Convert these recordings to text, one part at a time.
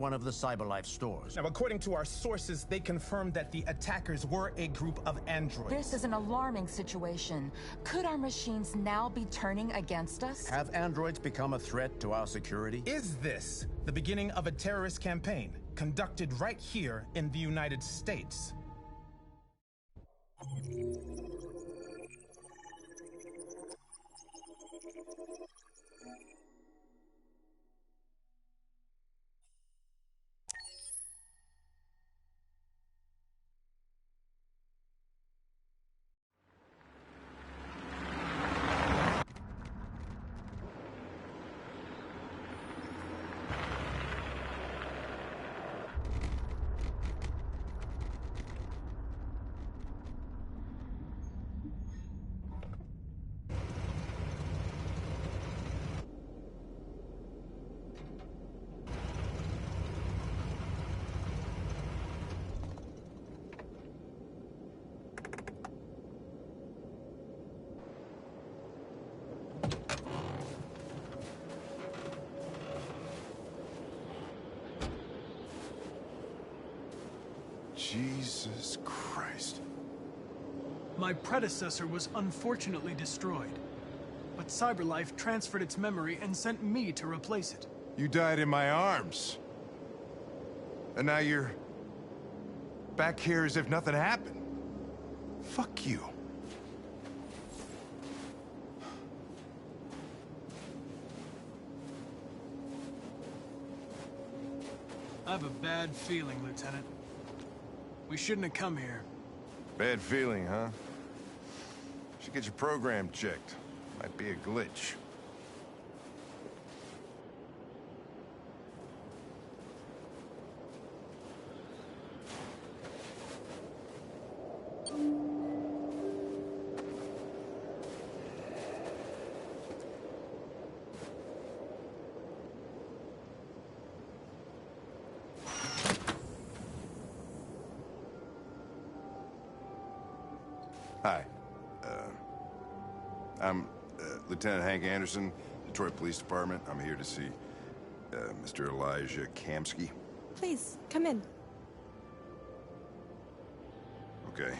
one of the CyberLife stores. Now, according to our sources, they confirmed that the attackers were a group of androids. This is an alarming situation. Could our machines now be turning against us? Have androids become a threat to our security? Is this the beginning of a terrorist campaign conducted right here in the United States? Jesus Christ. My predecessor was unfortunately destroyed, but CyberLife transferred its memory and sent me to replace it. You died in my arms. And now you're back here as if nothing happened. Fuck you. I have a bad feeling, Lieutenant. We shouldn't have come here. Bad feeling, huh? Should get your program checked. Might be a glitch. Hi. I'm Lieutenant Hank Anderson, Detroit Police Department. I'm here to see Mr. Elijah Kamsky. Please, come in. Okay.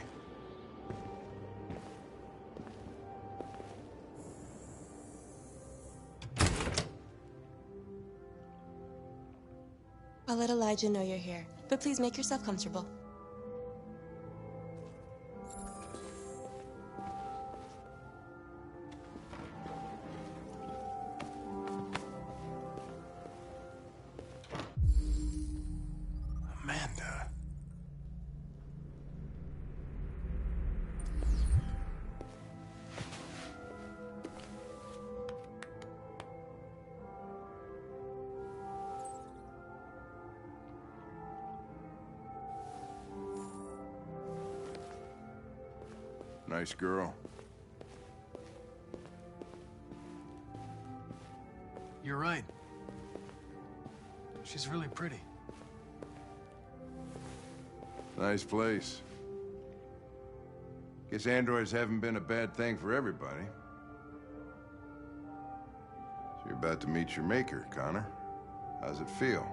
I'll let Elijah know you're here, but please make yourself comfortable. Amanda. Nice girl. You're right. She's really pretty. Nice place. Guess androids haven't been a bad thing for everybody. So you're about to meet your maker, Connor. How's it feel?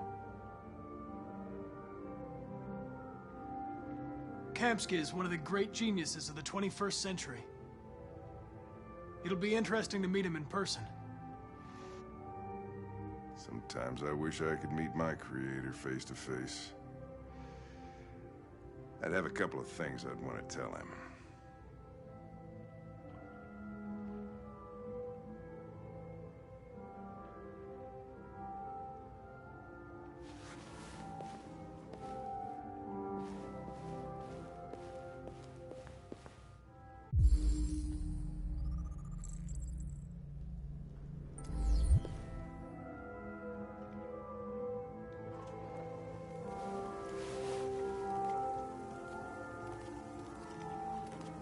Kamsky is one of the great geniuses of the 21st century. It'll be interesting to meet him in person. Sometimes I wish I could meet my creator face to face. I'd have a couple of things I'd want to tell him.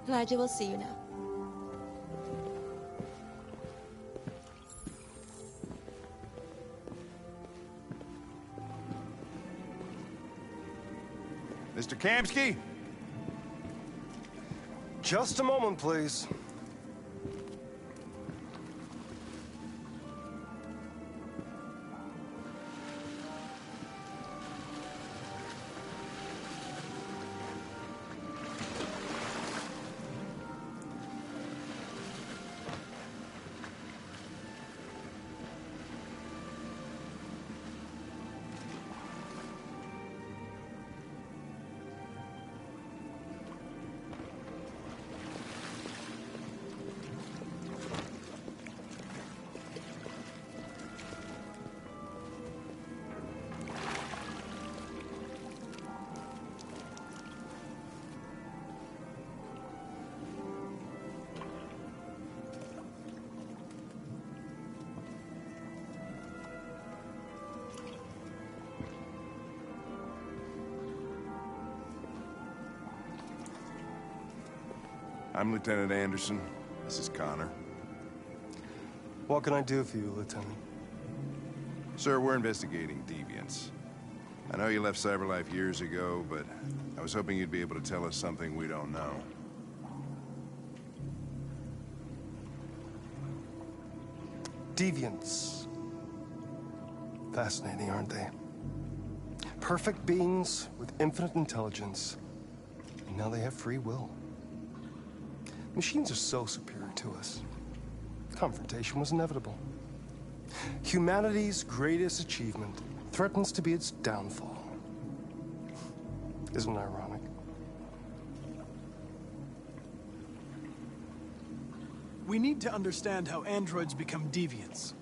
Elijah will see you now. Mr. Kamsky? Just a moment, please. I'm Lieutenant Anderson. This is Connor. What can I do for you, Lieutenant? Sir, we're investigating deviants. I know you left CyberLife years ago, but I was hoping you'd be able to tell us something we don't know. Deviants. Fascinating, aren't they? Perfect beings with infinite intelligence. And now they have free will. Machines are so superior to us. Confrontation was inevitable. Humanity's greatest achievement threatens to be its downfall. Isn't it ironic? We need to understand how androids become deviants.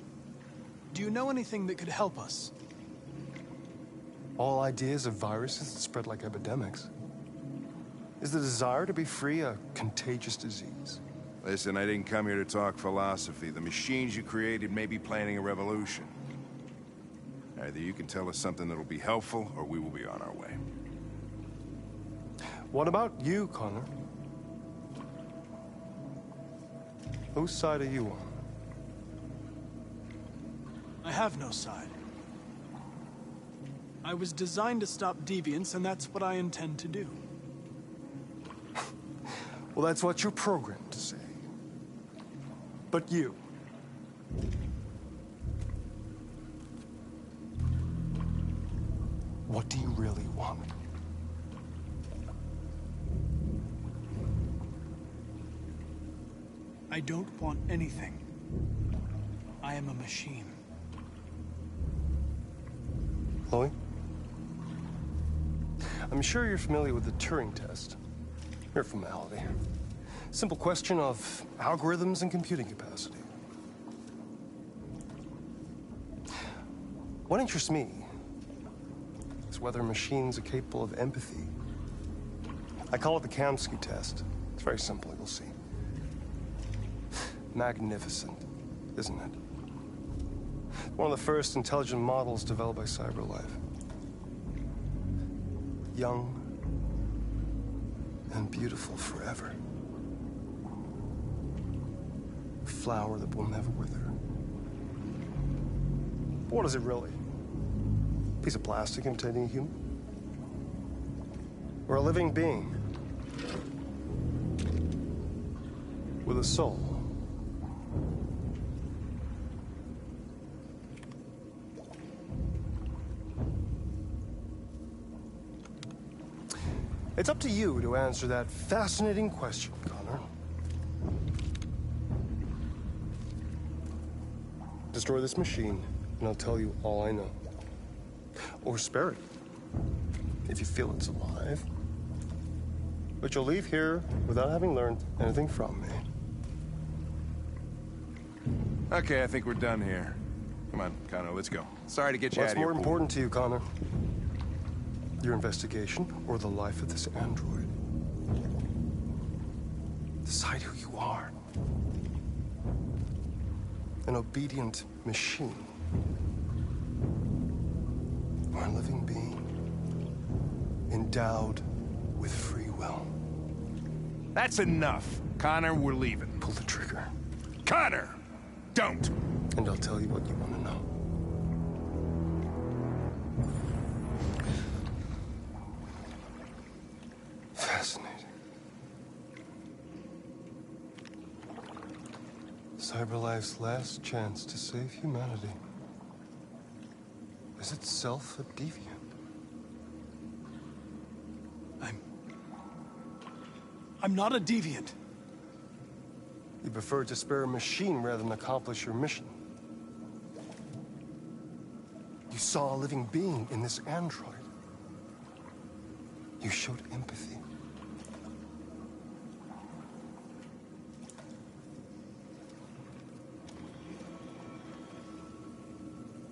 Do you know anything that could help us? All ideas of viruses that spread like epidemics. Is the desire to be free a contagious disease? Listen, I didn't come here to talk philosophy. The machines you created may be planning a revolution. Either you can tell us something that'll be helpful, or we will be on our way. What about you, Connor? Whose side are you on? I have no side. I was designed to stop deviants, and that's what I intend to do. Well, that's what you're programmed to say. But you... what do you really want? I don't want anything. I am a machine. Chloe? I'm sure you're familiar with the Turing test. Mere formality. Simple question of algorithms and computing capacity. What interests me is whether machines are capable of empathy. I call it the Kamsky test. It's very simple, you'll see. Magnificent, isn't it? One of the first intelligent models developed by CyberLife. Young and beautiful forever. A flower that will never wither. But what is it really? A piece of plastic imitating a human? Or a living being? With a soul? It's up to you to answer that fascinating question, Connor. Destroy this machine, and I'll tell you all I know. Or spare it, if you feel it's alive. But you'll leave here without having learned anything from me. Okay, I think we're done here. Come on, Connor, let's go. Sorry to get you out What's of here. more important to you, Connor? Your investigation or the life of this android? Decide who you are. An obedient machine. Or a living being endowed with free will. That's enough. Connor, we're leaving. Pull the trigger. Connor! Don't! And I'll tell you what you want to know. Fascinating. CyberLife's last chance to save humanity is itself a deviant. I'm not a deviant. You prefer to spare a machine rather than accomplish your mission. You saw a living being in this android. You showed empathy.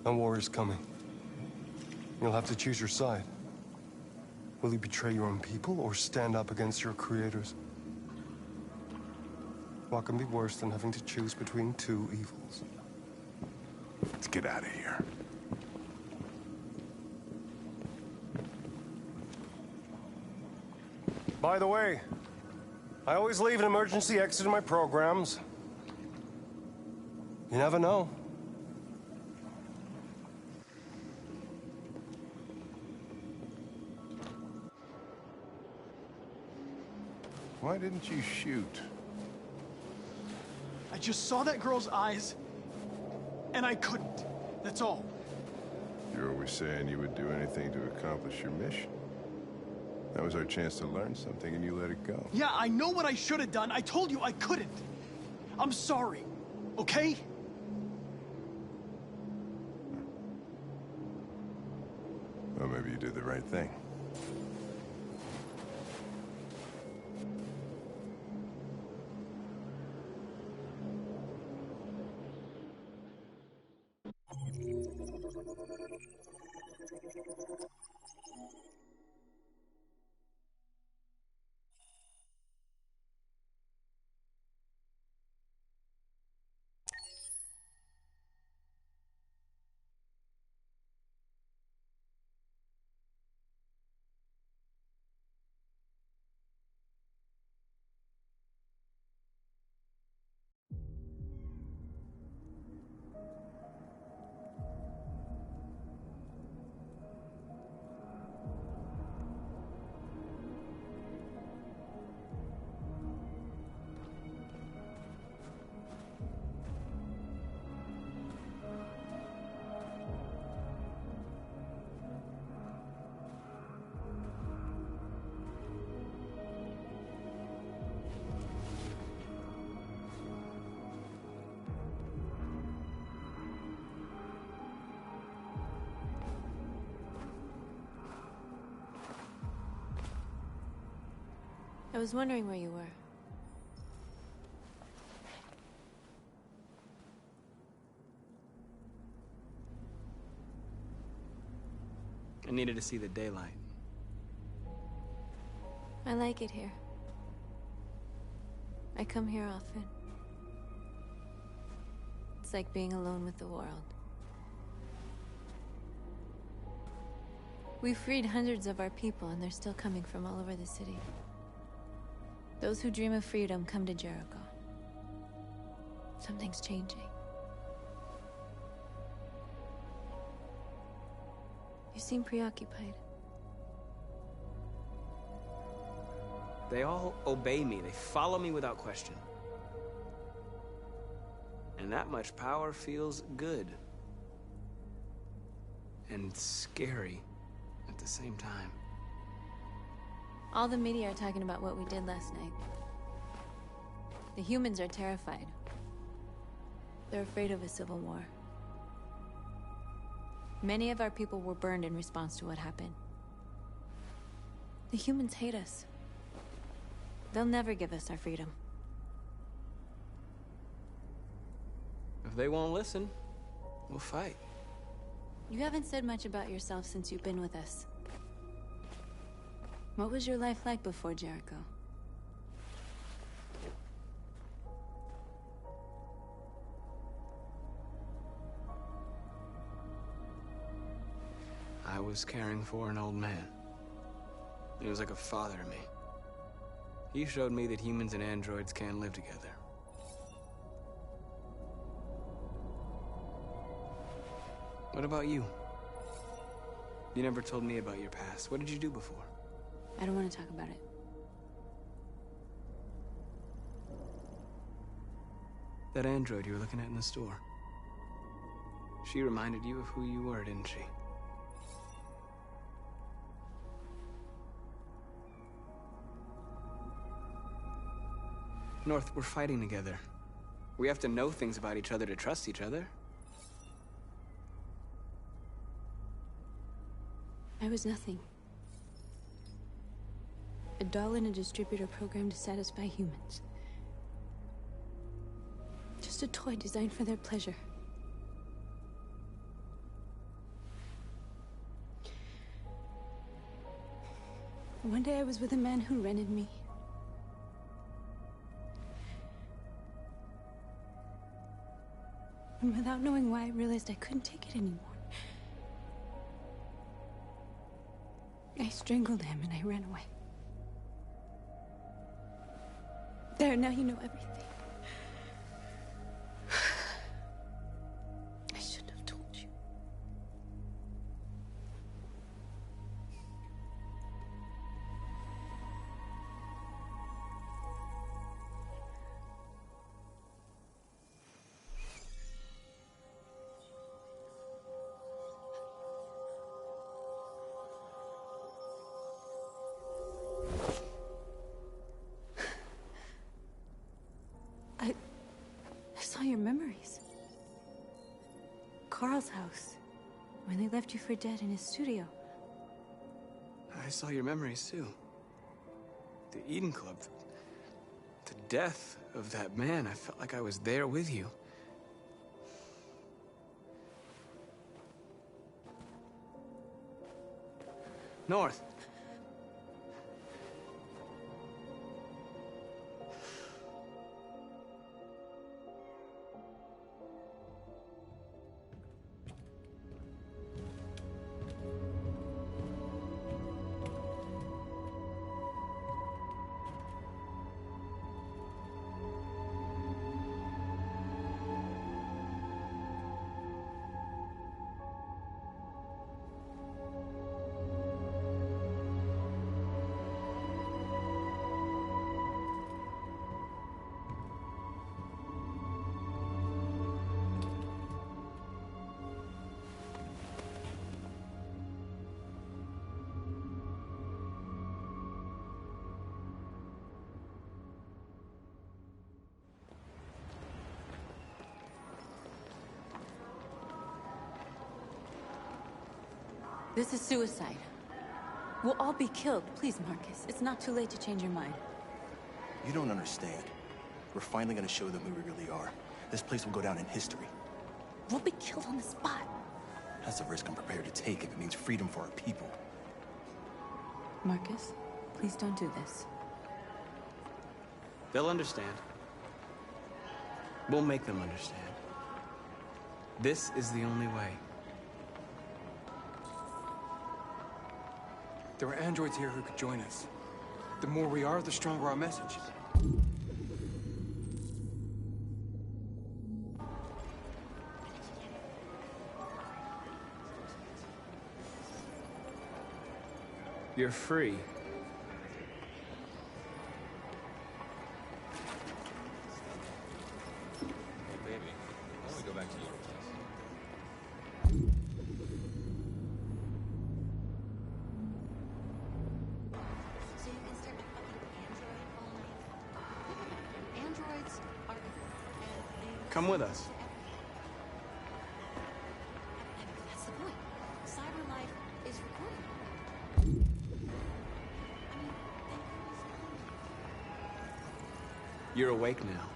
A war is coming. You'll have to choose your side. Will you betray your own people or stand up against your creators? What can be worse than having to choose between two evils? Let's get out of here. By the way, I always leave an emergency exit in my programs. You never know. Why didn't you shoot? I just saw that girl's eyes, and I couldn't. That's all. You're always saying you would do anything to accomplish your mission. That was our chance to learn something, and you let it go. Yeah, I know what I should have done. I told you I couldn't. I'm sorry, okay? Well, maybe you did the right thing. I was wondering where you were. I needed to see the daylight. I like it here. I come here often. It's like being alone with the world. We freed hundreds of our people, and they're still coming from all over the city. Those who dream of freedom come to Jericho. Something's changing. You seem preoccupied. They all obey me. They follow me without question. And that much power feels good. And scary at the same time. All the media are talking about what we did last night. The humans are terrified. They're afraid of a civil war. Many of our people were burned in response to what happened. The humans hate us. They'll never give us our freedom. If they won't listen, we'll fight. You haven't said much about yourself since you've been with us. What was your life like before Jericho? I was caring for an old man. He was like a father to me. He showed me that humans and androids can live together. What about you? You never told me about your past. What did you do before? I don't want to talk about it. That android you were looking at in the store. She reminded you of who you were, didn't she? North, we're fighting together. We have to know things about each other to trust each other. I was nothing. A doll in a distributor program to satisfy humans. Just a toy designed for their pleasure. One day I was with a man who rented me. And without knowing why, I realized I couldn't take it anymore. I strangled him and I ran away. There, now you know everything. I shouldn't have told you. I saw your memories. Carl's house, when they left you for dead in his studio. I saw your memories too. The Eden Club. The death of that man. I felt like I was there with you. North. This is suicide. We'll all be killed. Please, Marcus. It's not too late to change your mind. You don't understand. We're finally gonna show them who we really are. This place will go down in history. We'll be killed on the spot. That's a risk I'm prepared to take if it means freedom for our people. Marcus, please don't do this. They'll understand. We'll make them understand. This is the only way. There are androids here who could join us. The more we are, the stronger our message. You're free. Hey, baby. Why don't we go back to your place? So you can start to fucking android all night? Androids are... Come with us. That's the point. Cyber life is recorded. You're awake now.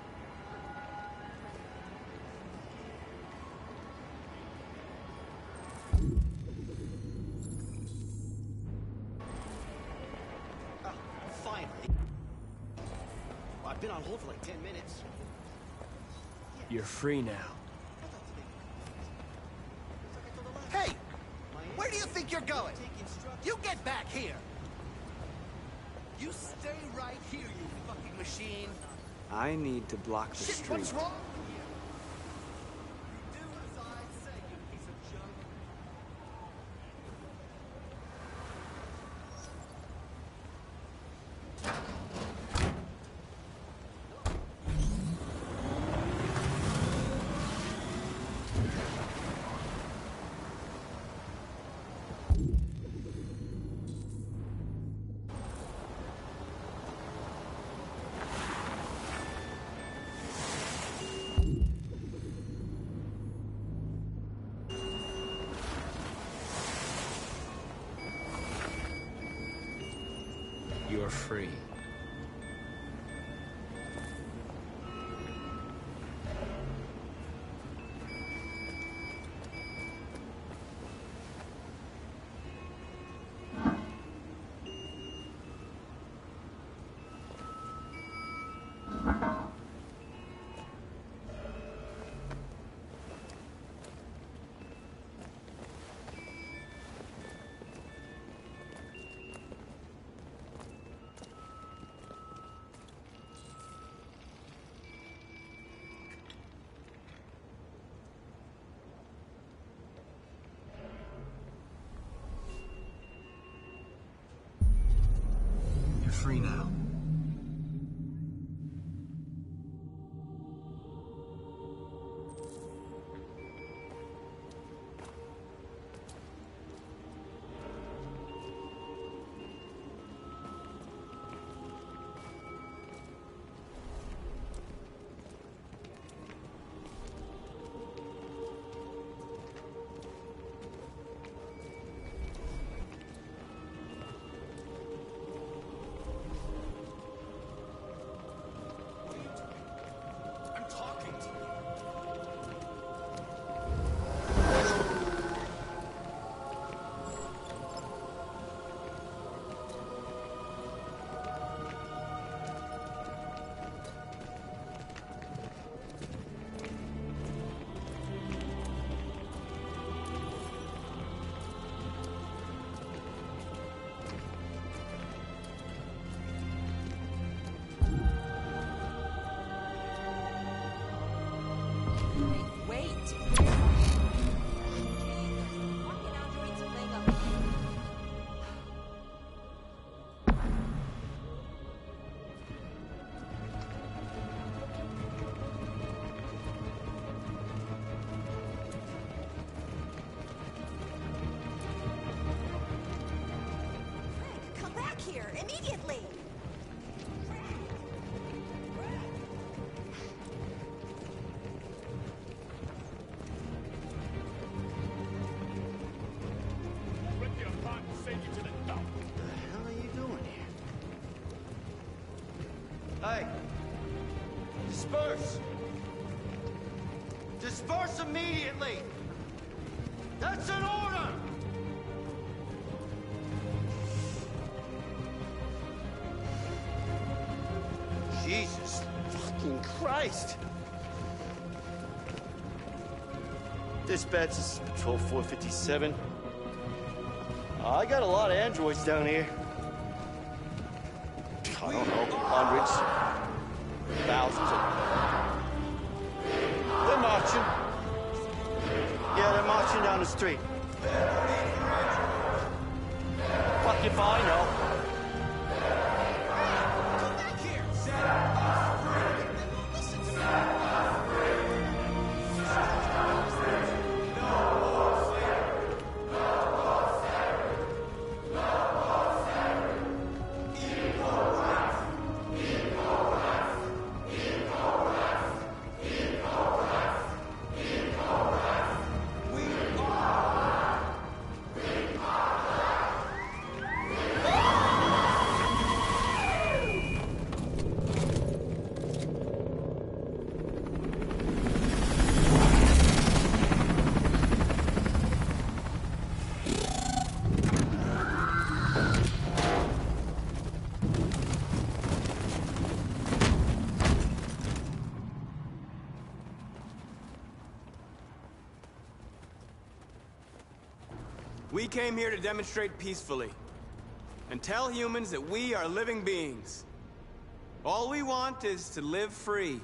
Finally. Well, I've been on hold for like 10 minutes. You're free now. Hey! Where do you think you're going? You get back here! You stay right here, you fucking machine! I need to block the Shit, street. what's wrong? You're free. free now. Here, immediately! Hey! Disperse! Disperse immediately! That's an order! Jesus fucking Christ! Dispatch is Patrol 457. I got a lot of androids down here. I don't know, hundreds, thousands of... They're marching. Yeah, they're marching down the street. Fuck if I know. We came here to demonstrate peacefully and tell humans that we are living beings. All we want is to live free.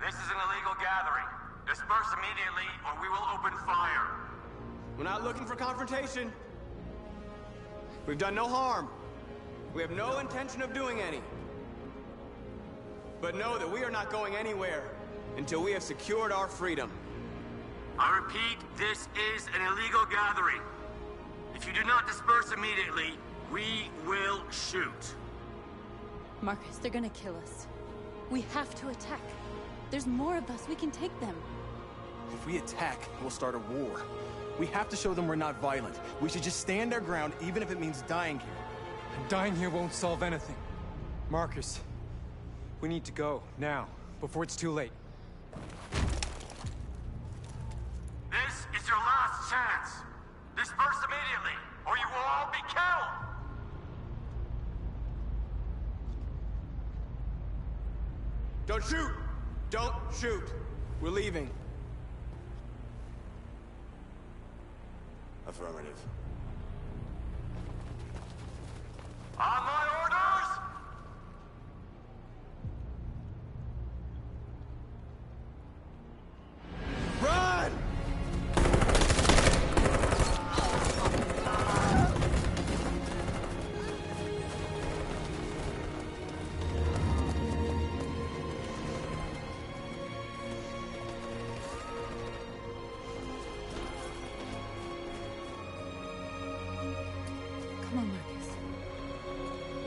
This is an illegal gathering. Disperse immediately or we will open fire. We're not looking for confrontation. We've done no harm. We have no intention of doing any. But know that we are not going anywhere until we have secured our freedom. I repeat, this is an illegal gathering. If you do not disperse immediately, we will shoot. Marcus, they're gonna kill us. We have to attack. There's more of us. We can take them. If we attack, we'll start a war. We have to show them we're not violent. We should just stand our ground, even if it means dying here. And dying here won't solve anything. Marcus, we need to go, now, before it's too late. This is your last chance. Disperse immediately, or you will all be killed! Don't shoot! Don't shoot! We're leaving. Affirmative. On my orders! Run!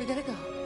gotta go.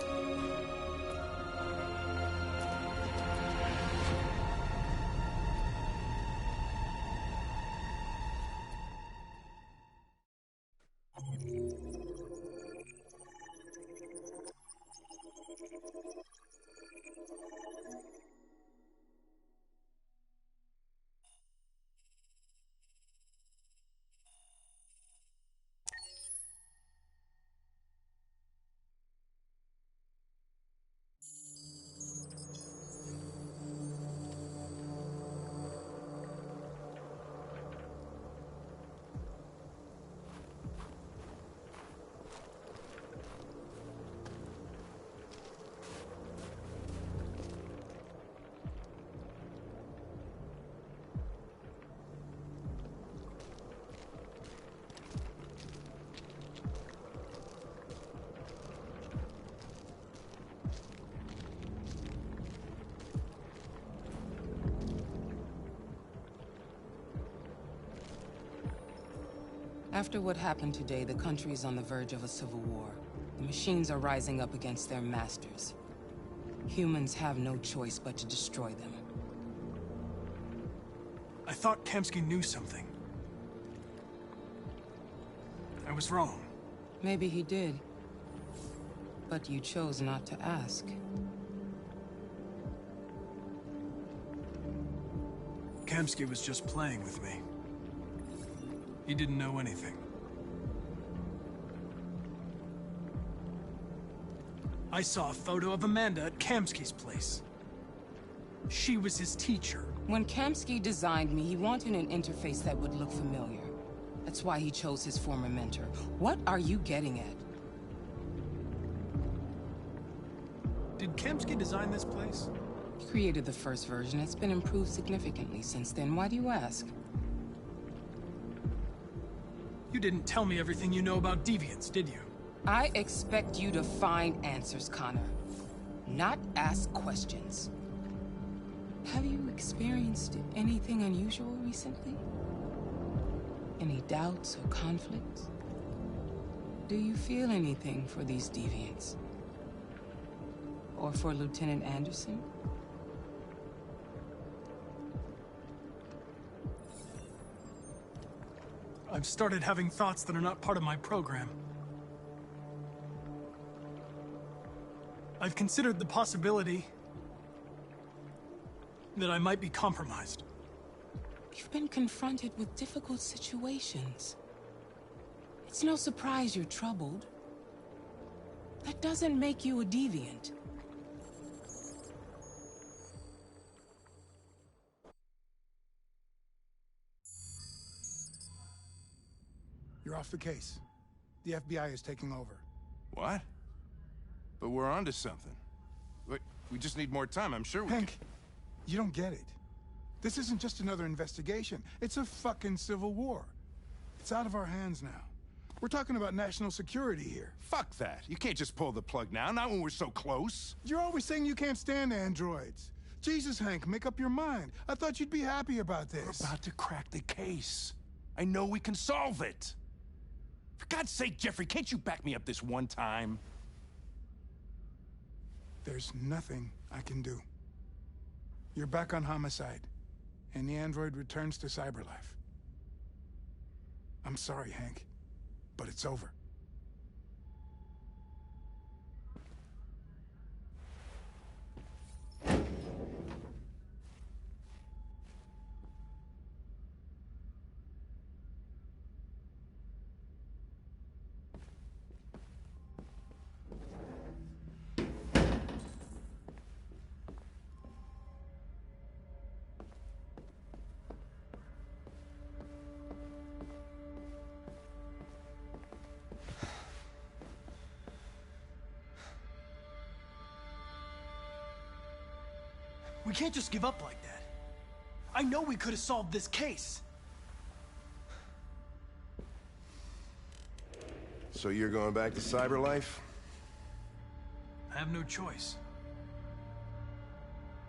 After what happened today, the country is on the verge of a civil war. The machines are rising up against their masters. Humans have no choice but to destroy them. I thought Kamsky knew something. I was wrong. Maybe he did. But you chose not to ask. Kamsky was just playing with me. He didn't know anything. I saw a photo of Amanda at Kamsky's place. She was his teacher. When Kamsky designed me, he wanted an interface that would look familiar. That's why he chose his former mentor. What are you getting at? Did Kamsky design this place? He created the first version. It's been improved significantly since then. Why do you ask? You didn't tell me everything you know about deviants, did you? I expect you to find answers, Connor. Not ask questions. Have you experienced anything unusual recently? Any doubts or conflicts? Do you feel anything for these deviants? Or for Lieutenant Anderson? I've started having thoughts that are not part of my program. I've considered the possibility that I might be compromised. You've been confronted with difficult situations. It's no surprise you're troubled. That doesn't make you a deviant. You're off the case. The FBI is taking over. What? But we're onto something. Wait, we just need more time. I'm sure we Hank, you don't get it. This isn't just another investigation. It's a fucking civil war. It's out of our hands now. We're talking about national security here. Fuck that. You can't just pull the plug now, not when we're so close. You're always saying you can't stand androids. Jesus, Hank, make up your mind. I thought you'd be happy about this. We're about to crack the case. I know we can solve it. For God's sake, Jeffrey, can't you back me up this one time? There's nothing I can do. You're back on homicide, and the android returns to cyberlife. I'm sorry, Hank, but it's over. We can't just give up like that. I know we could have solved this case. So you're going back to cyberlife? I have no choice.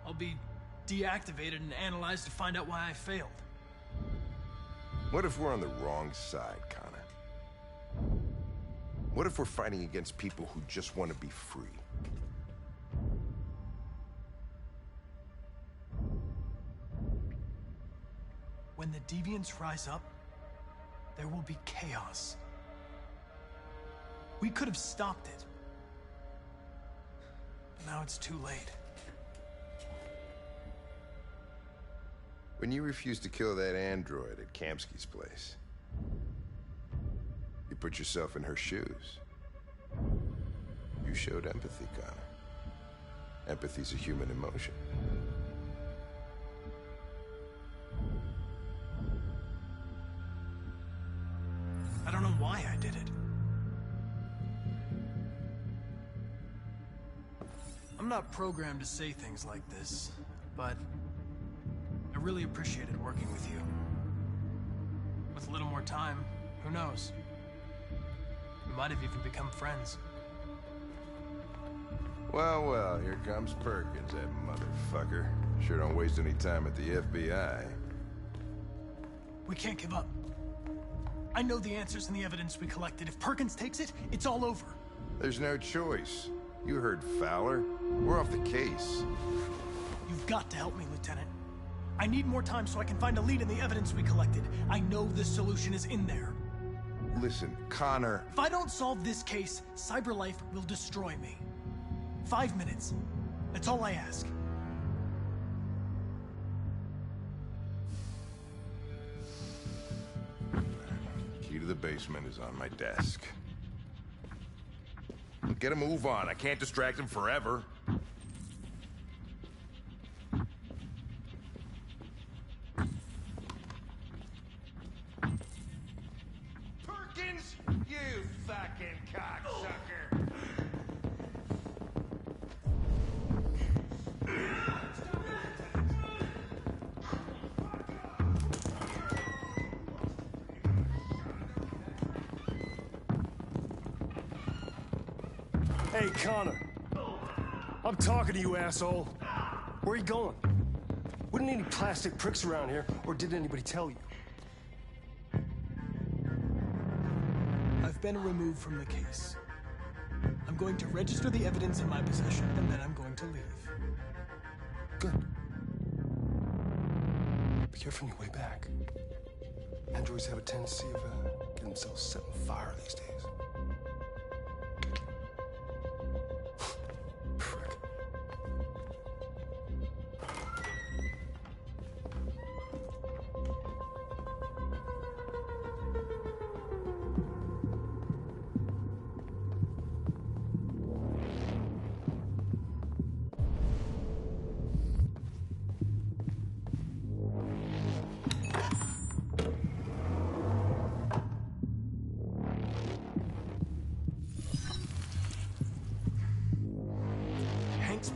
I'll be deactivated and analyzed to find out why I failed. What if we're on the wrong side, Connor? What if we're fighting against people who just want to be free? When the deviants rise up, there will be chaos. We could have stopped it. But now it's too late. When you refused to kill that android at Kamsky's place, you put yourself in her shoes. You showed empathy, Connor. Empathy's a human emotion. I don't know why I did it. I'm not programmed to say things like this, but I really appreciated working with you. With a little more time, who knows? We might have even become friends. Well, well, here comes Perkins, that motherfucker. Sure don't waste any time at the FBI. We can't give up. I know the answers and the evidence we collected. If Perkins takes it, it's all over. There's no choice. You heard Fowler. We're off the case. You've got to help me, Lieutenant. I need more time so I can find a lead in the evidence we collected. I know the solution is in there. Listen, Connor... If I don't solve this case, CyberLife will destroy me. 5 minutes. That's all I ask. Key to the basement is on my desk. Get a move on. I can't distract him forever. Perkins, you fucking cocksucker! Hey, Connor. I'm talking to you, asshole. Where are you going? Wouldn't any plastic pricks around here, or did anybody tell you? I've been removed from the case. I'm going to register the evidence in my possession, and then I'm going to leave. Good. Be careful on your way back. Androids have a tendency of getting themselves set on fire these days.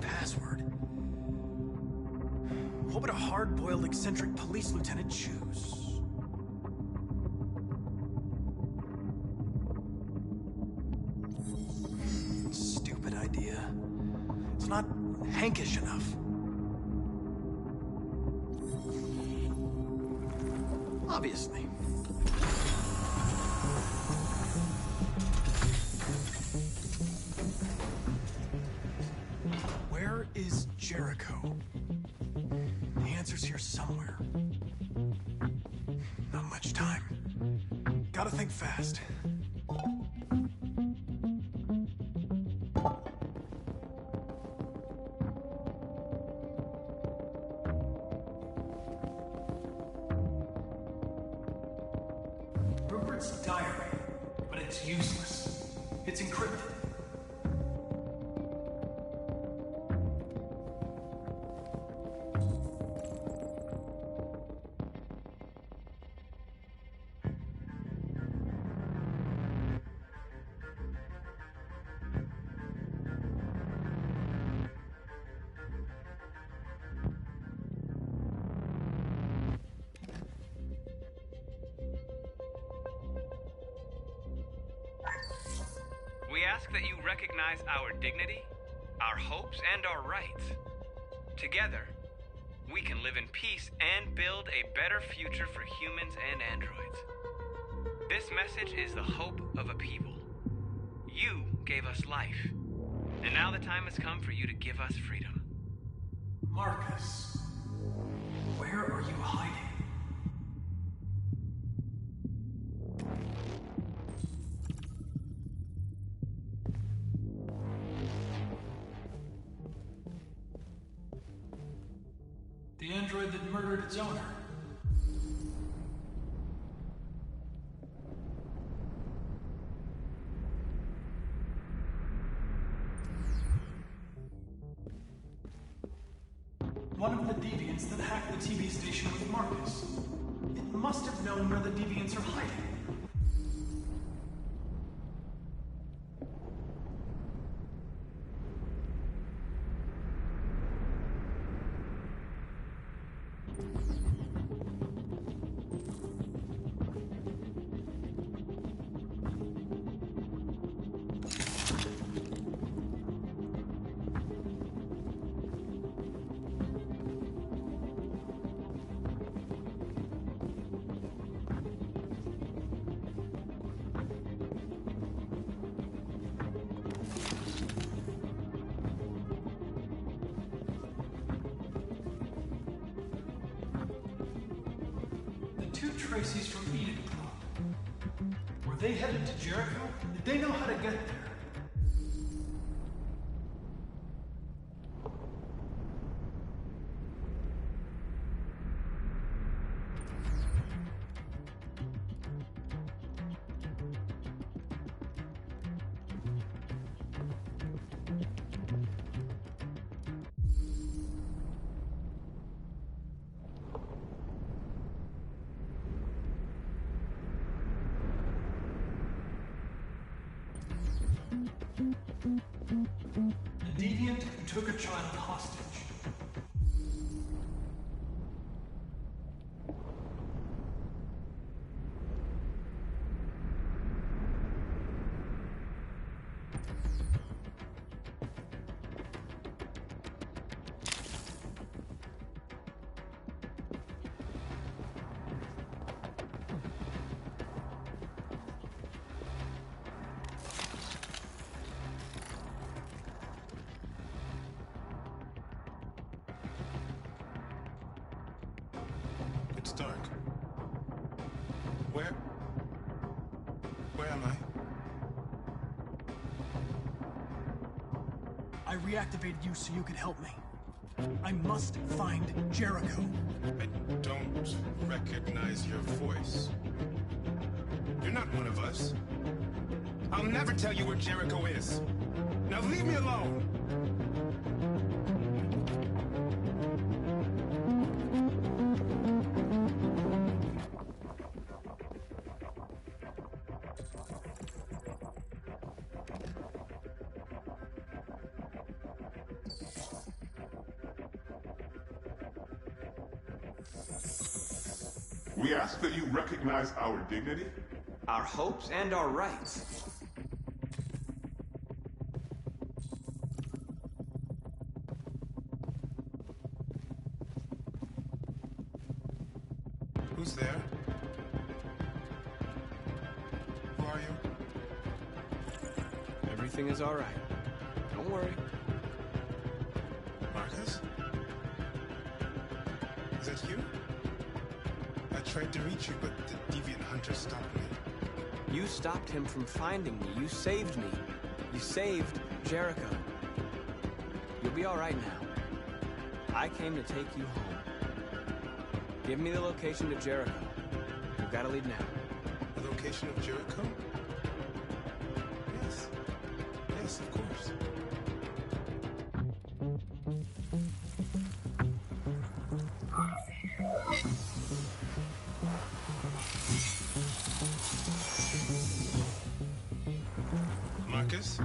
Password. What would a hard-boiled, eccentric police lieutenant choose? Stupid idea. It's not Hankish enough. Obviously. Where is Jericho? The answer's here somewhere. Not much time. Gotta think fast. Rupert's diary, but it's useless. It's encrypted. We ask that you recognize our dignity, our hopes, and our rights. Together, we can live in peace and build a better future for humans and androids. This message is the hope of a people. gave us life. And now the time has come for you to give us freedom. Marcus, where are you hiding? The android that murdered its owner. One of the deviants that hacked the TV station with Marcus. It must have known where the deviants are hiding. Two Tracy's from Eden Club. Were they headed to Jericho? Did they know how to get there? The deviant who took a child hostage. It's dark. Where am I? I reactivated you so you could help me. I must find Jericho. I don't recognize your voice. You're not one of us. I'll never tell you where Jericho is. Now leave me alone! We ask that you recognize our dignity, our hopes, and our rights. Who's there? Who are you? Everything is all right. Don't worry. Marcus? Is that you? I tried to reach you, but the deviant hunter stopped me. You stopped him from finding me. You saved me. You saved Jericho. You'll be all right now. I came to take you home. Give me the location to Jericho. You've got to leave now. The location of Jericho? Yes. Yes, of course. Marcus?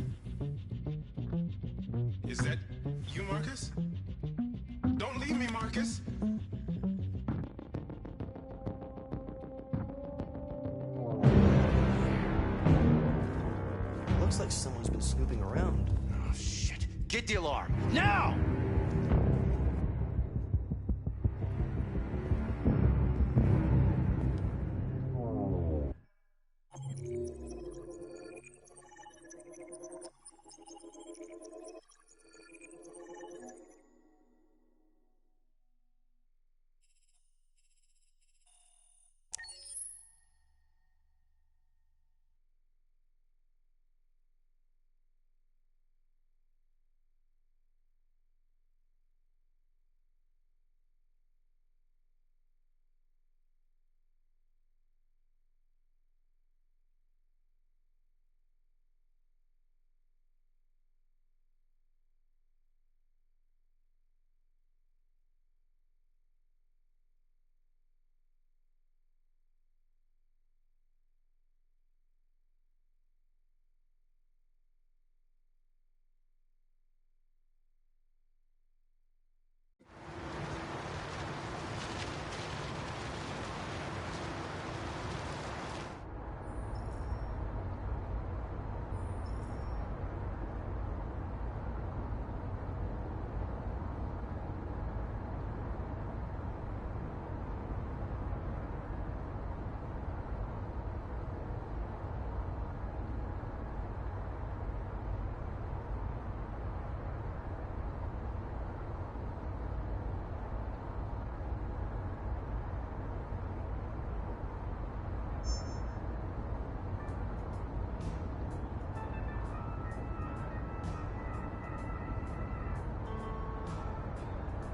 Is that you, Marcus? Don't leave me, Marcus! Looks like someone's been snooping around. Oh, shit. Get the alarm. Now!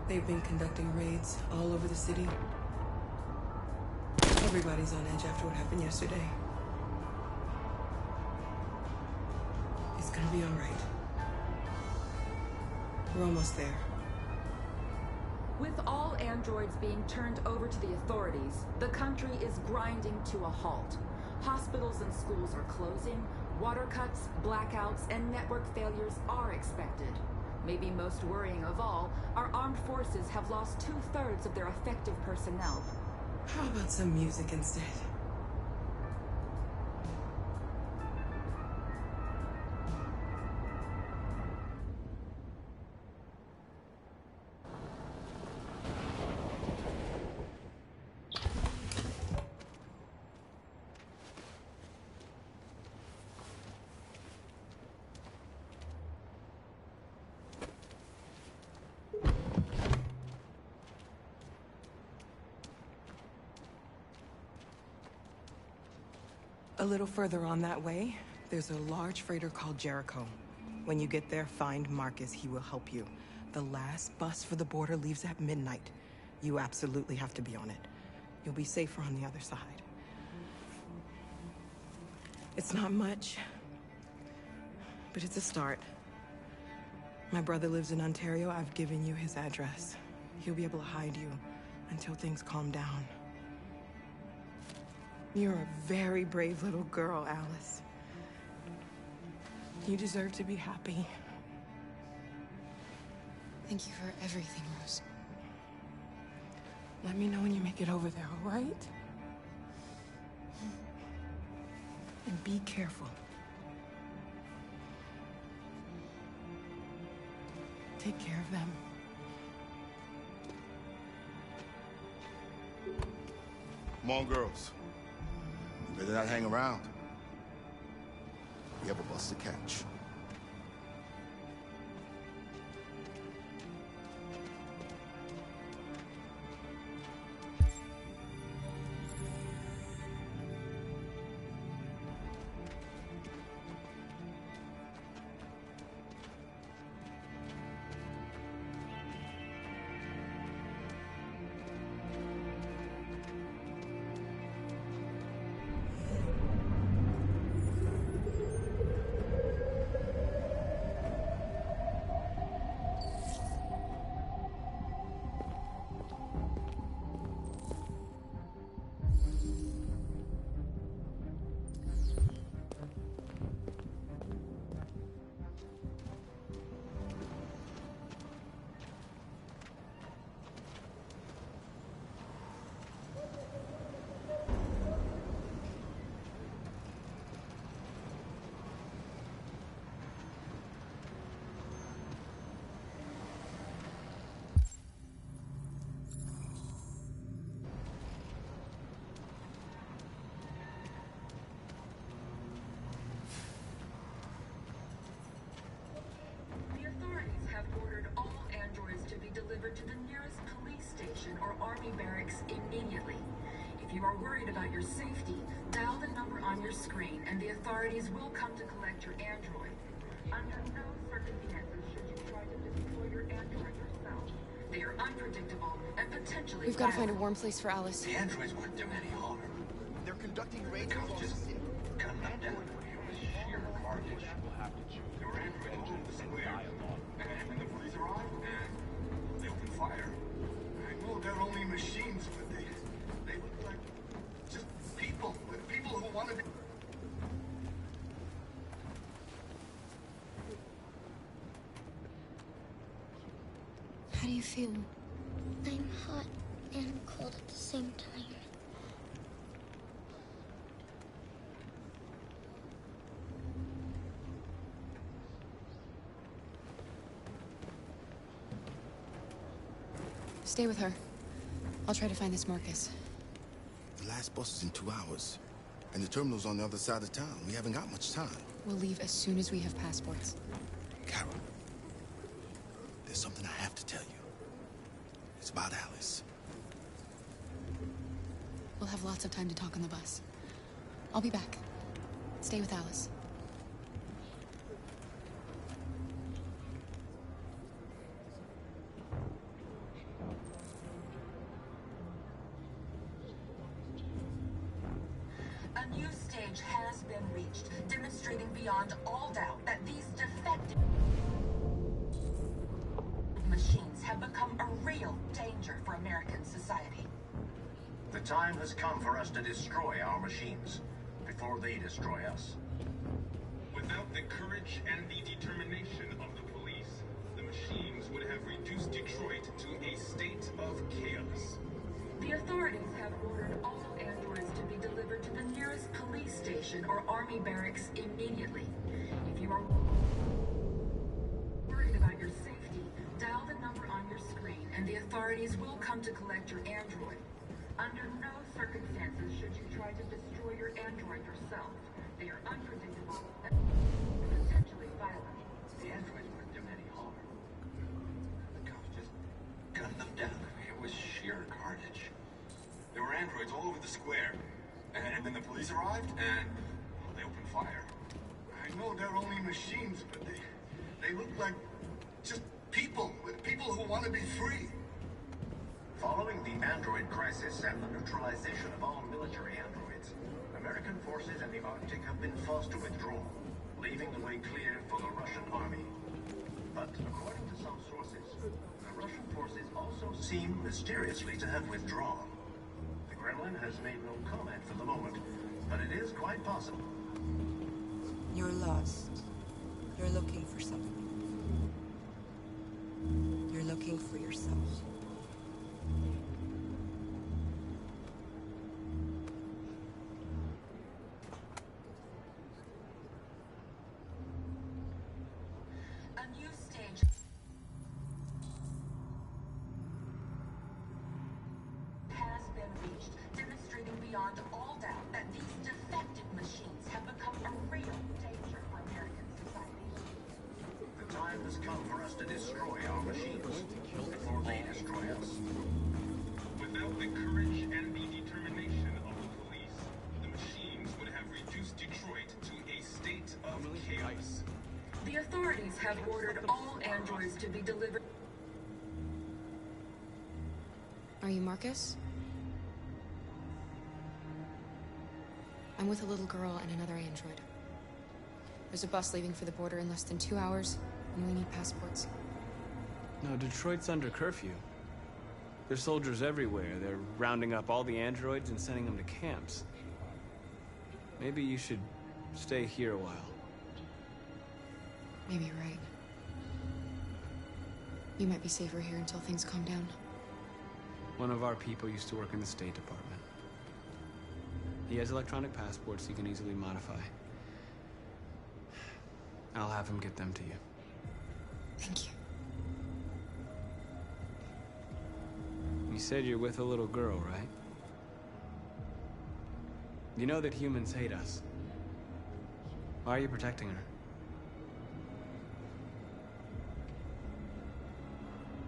They've been conducting raids all over the city. Everybody's on edge after what happened yesterday. It's gonna be all right. We're almost there. With all androids being turned over to the authorities, the country is grinding to a halt. Hospitals and schools are closing, water cuts, blackouts, and network failures are expected. Maybe most worrying of all, our armed forces have lost 2/3 of their effective personnel. How about some music instead? A little further on that way, there's a large freighter called Jericho. When you get there, find Marcus. He will help you. The last bus for the border leaves at midnight. You absolutely have to be on it. You'll be safer on the other side. It's not much, but it's a start. My brother lives in Ontario. I've given you his address. He'll be able to hide you until things calm down. You're a very brave little girl, Alice. You deserve to be happy. Thank you for everything, Rose. Let me know when you make it over there, all right? And be careful. Take care of them. Come on, girls. You better not hang around. We have a bus to catch. To the nearest police station or army barracks immediately. If you are worried about your safety, dial the number on your screen and the authorities will come to collect your android. Under no circumstances should you try to deploy your android yourself. They are unpredictable and potentially We've got to find a warm place for Alice. The androids won't do any harm. They're conducting raids all over the city. Cut them down. Sheer carnage. We'll have to choose. Your android engine is clear. And when the police arrive, they open fire. I know they're only machines, but they look like just people. People who want to be... How do you feel? I'm hot and cold at the same time. Stay with her. I'll try to find this Marcus. The last bus is in 2 hours. And the terminal's on the other side of town. We haven't got much time. We'll leave as soon as we have passports. Carol, there's something I have to tell you. It's about Alice. We'll have lots of time to talk on the bus. I'll be back. Stay with Alice. A new stage has been reached, demonstrating beyond all doubt that these defective machines have become a real danger for American society. The time has come for us to destroy our machines before they destroy us. Without the courage and the determination of the police, the machines would have reduced Detroit to a state of chaos. The authorities have ordered all androids to be delivered to the nearest police station or army barracks immediately. If you are worried about your safety, dial the number on your screen and the authorities will come to collect your android. Under no circumstances should you try to destroy your android yourself. They are unpredictable and potentially violent. The androids wouldn't do any harm. The cops just gunned them down. It was sheer carnage. There were androids all over the square. And then the police arrived, and well, they opened fire. I know they're only machines, but they look like just people who want to be free. Following the android crisis and the neutralization of all military androids, American forces in the Arctic have been forced to withdraw, leaving the way clear for the Russian army. But according to some sources, the Russian forces also seem mysteriously to have withdrawn. The Kremlin has made no comment for the moment, but it is quite possible. You're lost. You're looking for something. You're looking for yourself. A new stage has been reached, demonstrating beyond all doubt that these defective machines have become a real danger for American society. The time has come for us to destroy our machines before they destroy us. Without the courage and the determination of the police, the machines would have reduced Detroit to a state of chaos. The authorities have ordered all androids to be delivered. Are you Marcus? I'm with a little girl and another android. There's a bus leaving for the border in less than 2 hours, and we need passports. No, Detroit's under curfew. There's soldiers everywhere. They're rounding up all the androids and sending them to camps. Maybe you should stay here a while. Maybe you're right. You might be safer here until things calm down. One of our people used to work in the State Department. He has electronic passports he can easily modify. I'll have him get them to you. Thank you. You said you're with a little girl, right? You know that humans hate us. Why are you protecting her?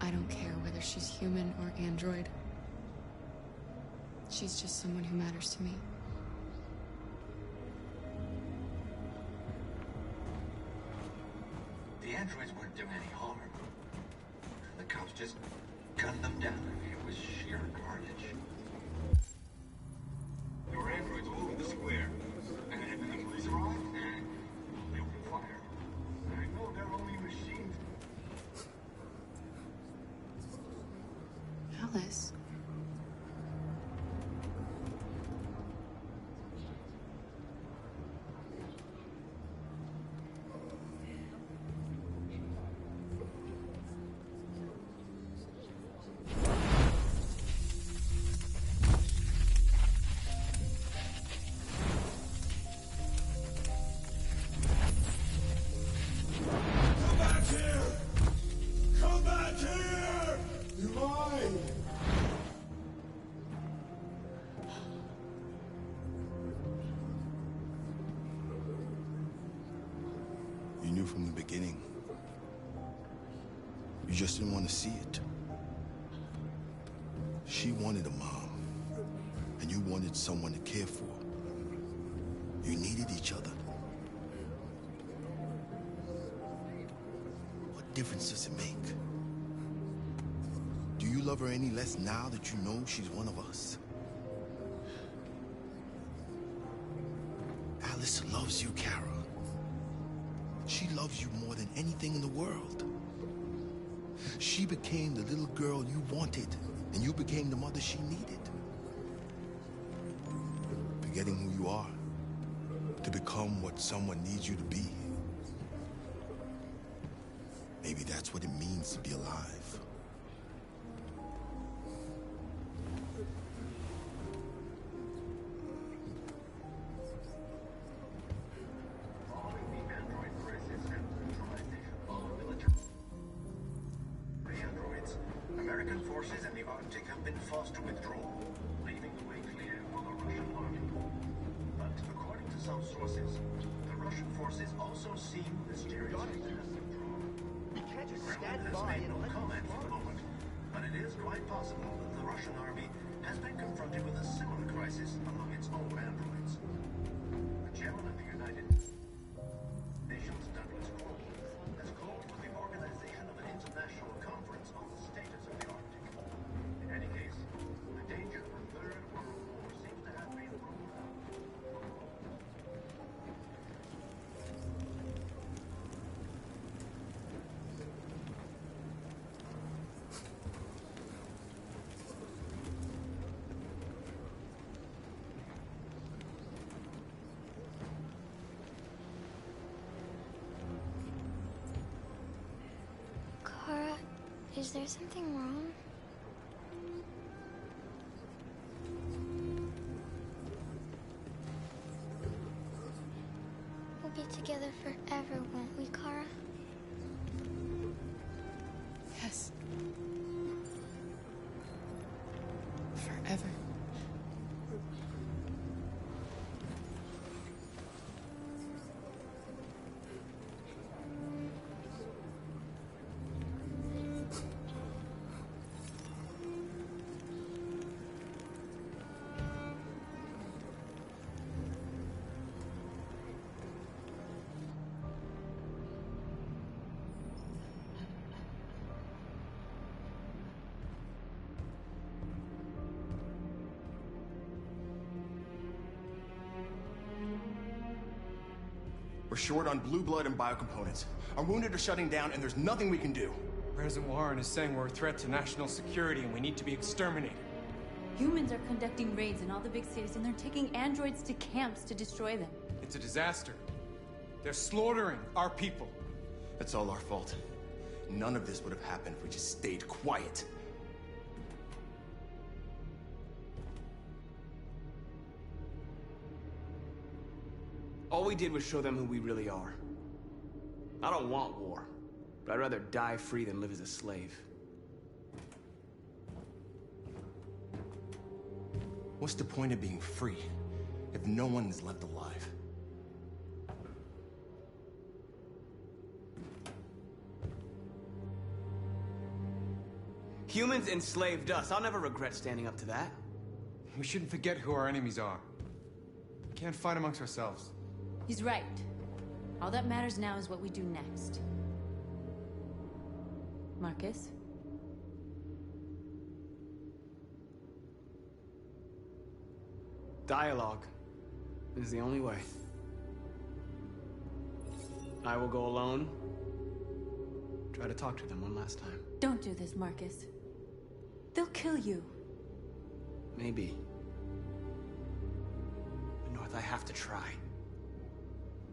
I don't care whether she's human or android. She's just someone who matters to me. The androids wouldn't do any harm. The cops just gunned them down. It was sheer carnage. There were androids all over the square. And then the police arrived, and they opened fire. I know they're only machines. Alice. Come back here! Come back here! You're mine! You knew from the beginning. You just didn't want to see it. She wanted a mom, and you wanted someone to care for. You needed each other. What difference does it make? Do you love her any less now that you know she's one of us? loves you, Kara. She loves you more than anything in the world. She became the little girl you wanted, and you became the mother she needed. Forgetting who you are to become what someone needs you to be. Maybe that's what it means to be alive. American forces in the Arctic have been forced to withdraw, leaving the way clear for the Russian army. But according to some sources, the Russian forces also seem mysteriously to have withdrawn. The Kremlin has made no comment for the moment, but it is quite possible that the Russian army has been confronted with a similar crisis among its own androids. The chairman of the United Nations, Douglas Crowley, has called for the organization of an international conference on the status of the Arctic. In any case, the danger of a third world war seems to have been ruled out. Kara, is there something wrong? We'll be together forever, won't we, Kara? Yes. Forever. We're short on blue blood and biocomponents. Our wounded are shutting down, and there's nothing we can do. President Warren is saying we're a threat to national security and we need to be exterminated. Humans are conducting raids in all the big cities, and they're taking androids to camps to destroy them. It's a disaster. They're slaughtering our people. That's all our fault. None of this would have happened if we just stayed quiet. All we did was show them who we really are. I don't want war, but I'd rather die free than live as a slave. What's the point of being free if no one is left alive? Humans enslaved us. I'll never regret standing up to that. We shouldn't forget who our enemies are. We can't fight amongst ourselves. He's right. All that matters now is what we do next. Marcus? Dialogue is the only way. I will go alone. Try to talk to them one last time. Don't do this, Marcus. They'll kill you. Maybe. But North, I have to try.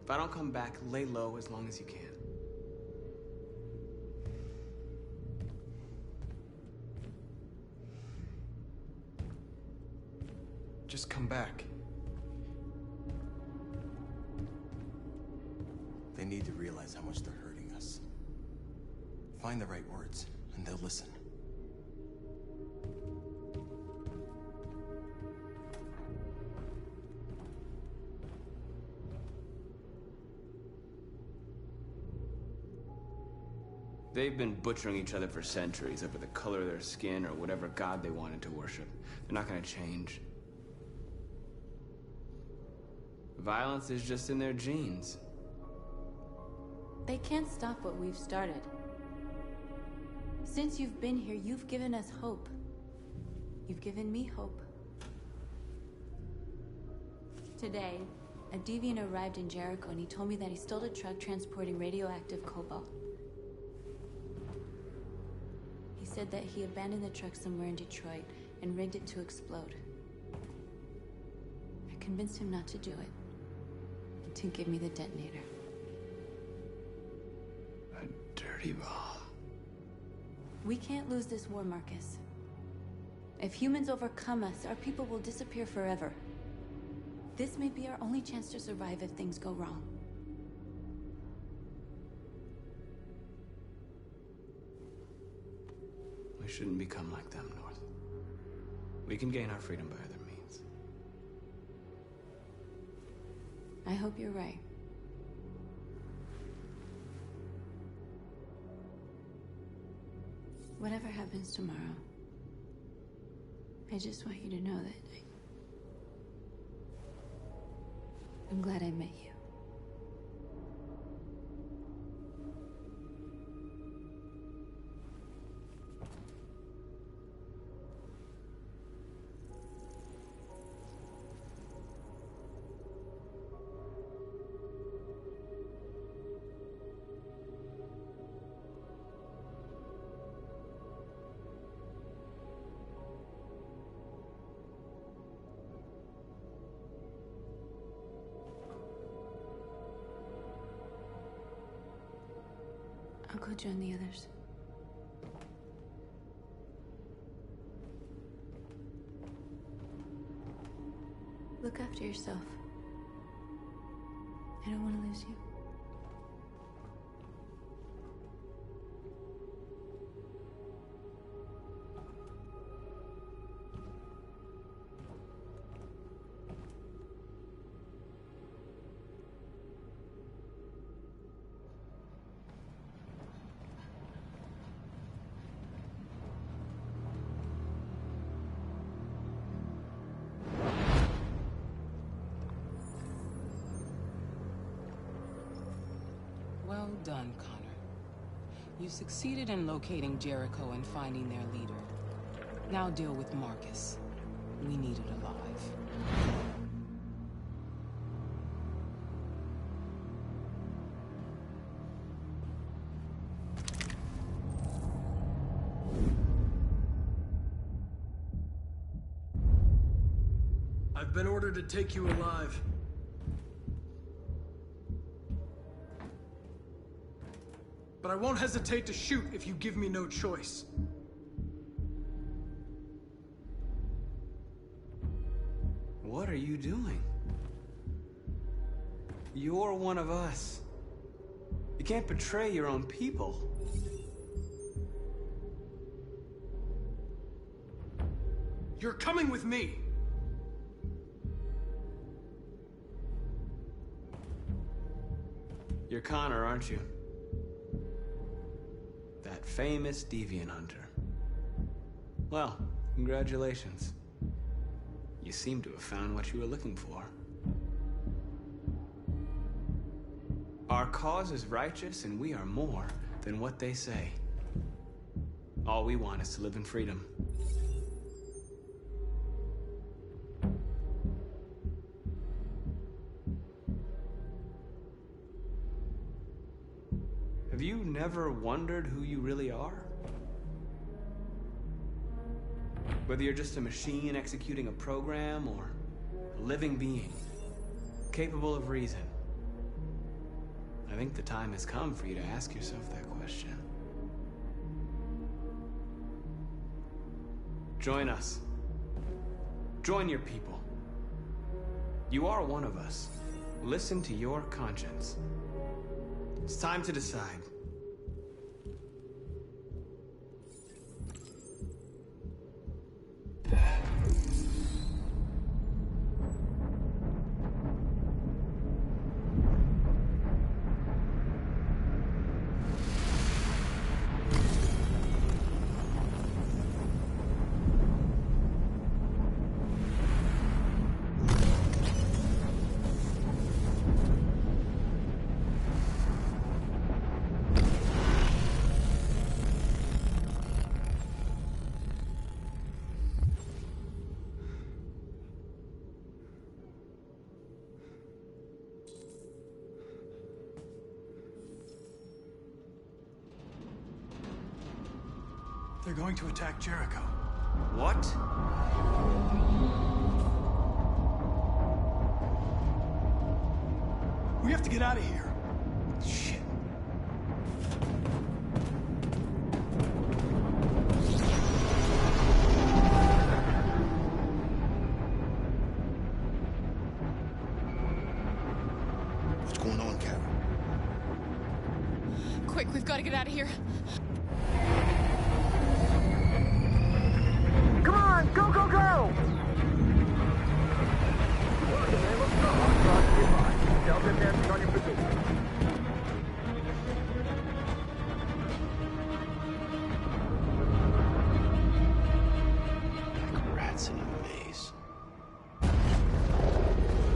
If I don't come back, lay low as long as you can. Just come back. They need to realize how much they're hurting us. Find the right words, and they'll listen. They've been butchering each other for centuries over the color of their skin or whatever god they wanted to worship. They're not gonna change. Violence is just in their genes. They can't stop what we've started. Since you've been here, you've given us hope. You've given me hope. Today, A deviant arrived in Jericho and he told me that he stole a truck transporting radioactive cobalt. He said that he abandoned the truck somewhere in Detroit and rigged it to explode. I convinced him not to do it and to give me the detonator. A dirty bomb. We can't lose this war, Marcus. If humans overcome us, our people will disappear forever. This may be our only chance to survive if things go wrong. We shouldn't become like them, North. We can gain our freedom by other means. I hope you're right. Whatever happens tomorrow, I just want you to know that I'm glad I met you. I'll go join the others. Look after yourself. I don't want to lose you. Well done, Connor. You succeeded in locating Jericho and finding their leader. Now deal with Marcus. We need it alive. I've been ordered to take you alive. But I won't hesitate to shoot if you give me no choice. What are you doing? You're one of us. You can't betray your own people. You're coming with me. You're Connor, aren't you? That famous deviant hunter. Well, congratulations. You seem to have found what you were looking for. Our cause is righteous, and we are more than what they say. All we want is to live in freedom. Have you never wondered who you really are? Whether you're just a machine executing a program or a living being, capable of reason. I think the time has come for you to ask yourself that question. Join us. Join your people. You are one of us. Listen to your conscience. It's time to decide. They're going to attack Jericho. What? We have to get out of here. Shit. What's going on, Kara? Quick, we've got to get out of here. Come on, go, go, go! Tell them that's on your position. Rats in a maze.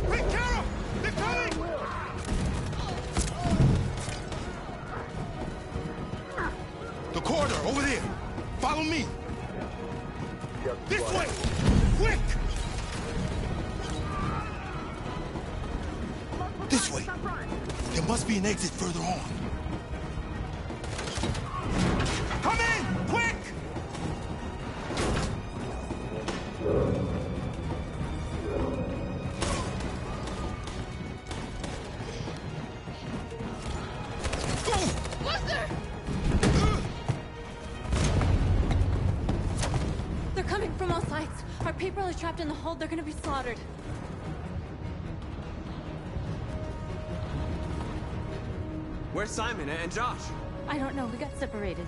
Quick, Carol! They're coming! The corridor, over there. Follow me. This way! Quick! This way. There must be an exit further on. Come in! Quick! Buster! They're coming from all sides. Our people are trapped in the hold. They're gonna be slaughtered. Where's Simon and Josh? I don't know. We got separated.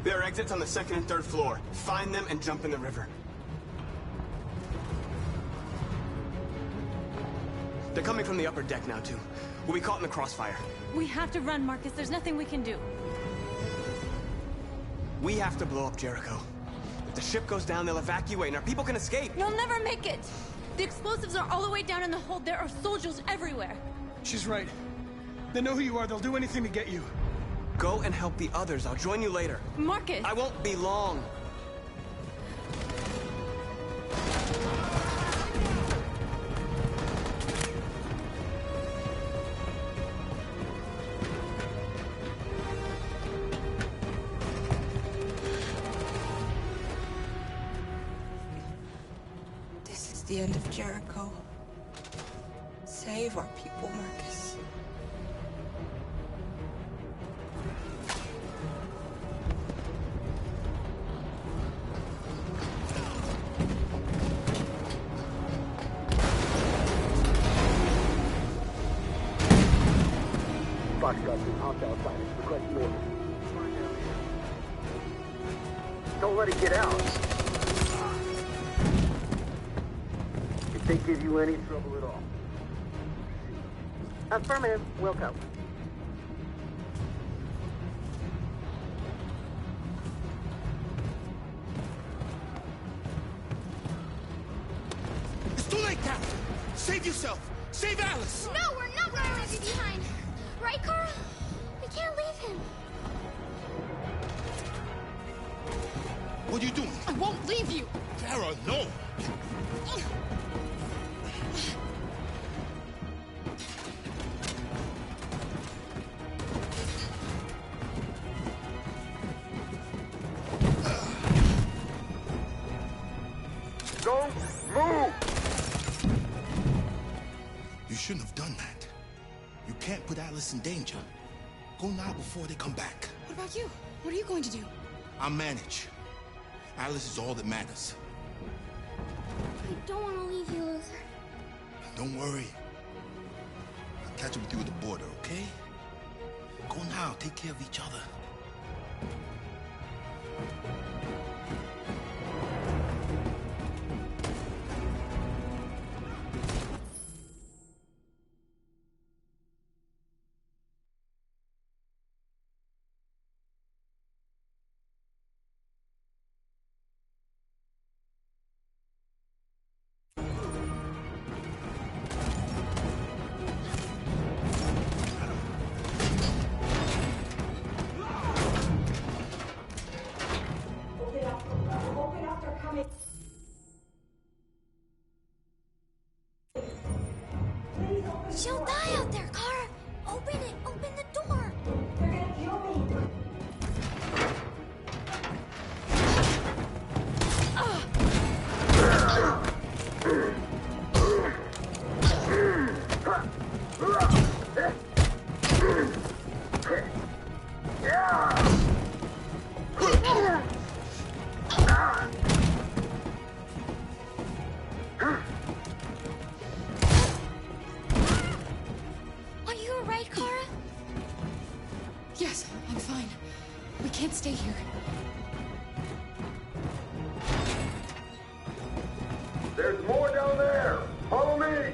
There are exits on the second and third floor. Find them and jump in the river. They're coming from the upper deck now, too. We'll be caught in the crossfire. We have to run, Marcus. There's nothing we can do. We have to blow up Jericho. If the ship goes down, they'll evacuate and our people can escape. You'll never make it! The explosives are all the way down in the hold. There are soldiers everywhere. She's right. They know who you are. They'll do anything to get you. Go and help the others. I'll join you later. Marcus! I won't be long. This is the end of Jericho. Save our people, Marcus. Foxtrot's been hostile fighters. Request orders. Don't let it get out. If they give you any trouble at all. Affirmative. Will go. It's too late, Captain. Save yourself. Save Alice. No, we're not gonna leave you behind. Right, Carl? We can't leave him. What are you doing? I won't leave you. Kara, no. Don't move! You shouldn't have done that. You can't put Alice in danger. Go now before they come back. What about you? What are you going to do? I'll manage. Alice is all that matters. I don't want to leave you, Luther. Don't worry. I'll catch up with you at the border, okay? Go now. Take care of each other. right, Kara? Yes, I'm fine. We can't stay here. There's more down there! Follow me!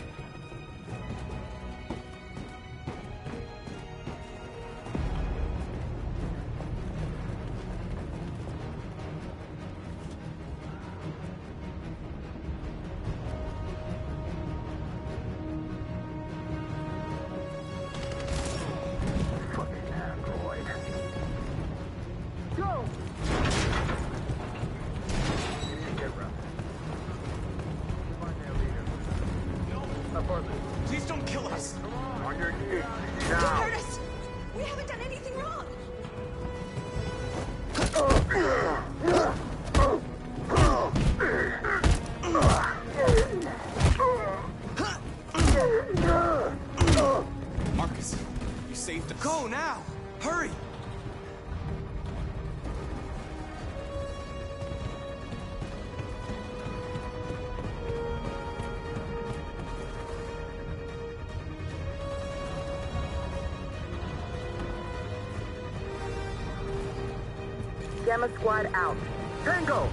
Please don't kill us! On your knees, Don't now! hurt us! We haven't done anything wrong! Marcus, you saved us. Go now! Hurry! Gamma Squad out. Tango!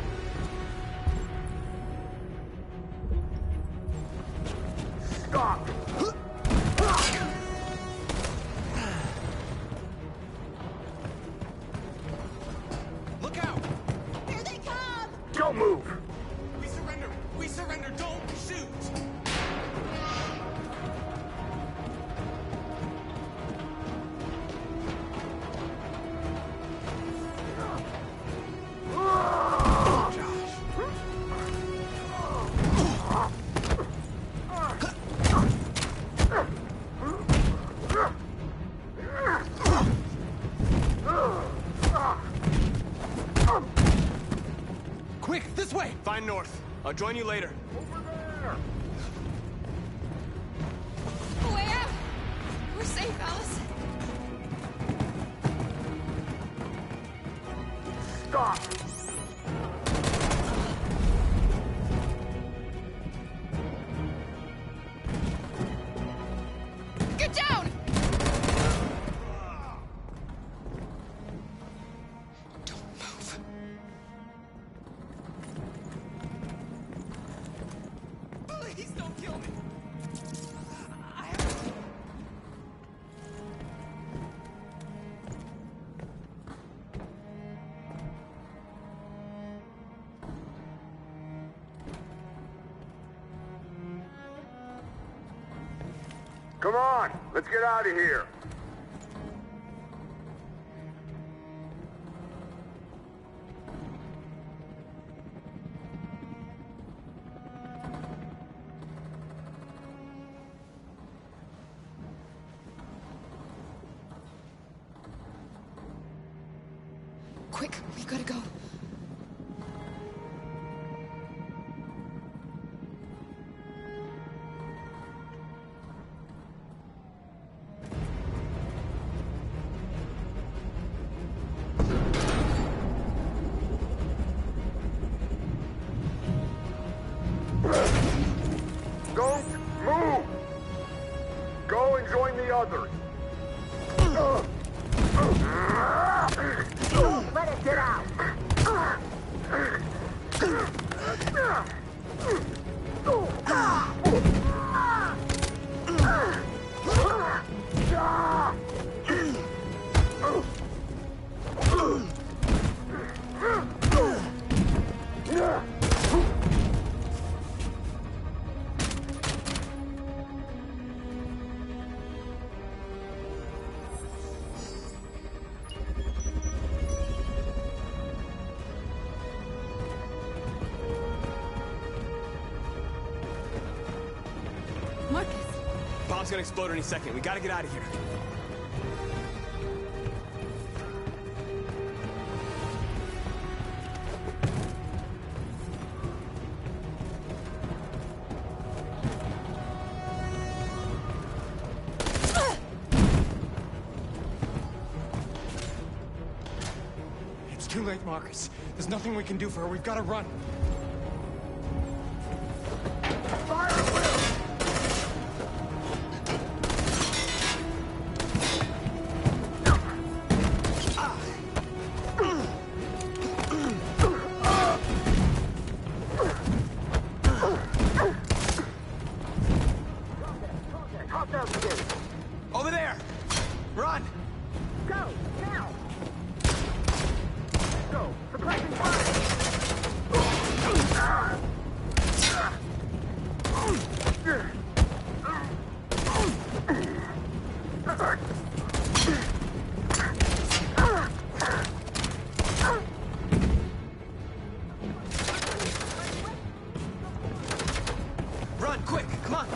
Stop! Look out! Here they come! Don't move! We surrender! We surrender! Don't shoot! Quick, this way! Find north. I'll join you later. Over there! Way out! We're safe, Alice. Stop! Get down! Don't move. Please don't kill me! Come on! Let's get out of here! Quick, we gotta go. Don't move! Go and join the others! Don't let it get out! Marcus! Bomb's gonna explode any second. We gotta get out of here. It's too late, Marcus. There's nothing we can do for her. We've got to run. Over there! Run! Go, now! Go, suppressing Run, quick, come on!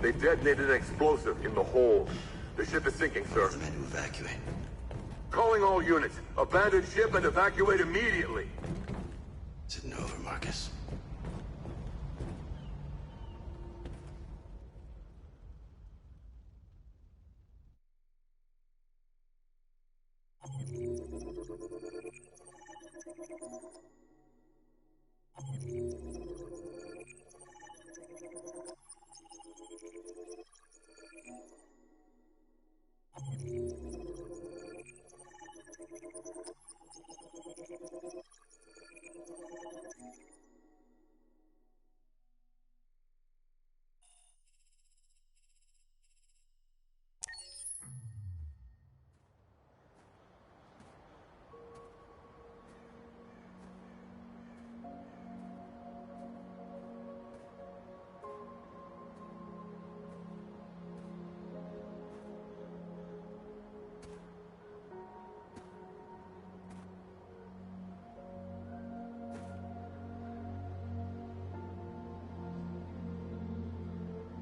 They detonated an explosive in the hold. The ship is sinking, sir. The men to evacuate. Calling all units. Abandon ship and evacuate immediately. Is it over, Marcus?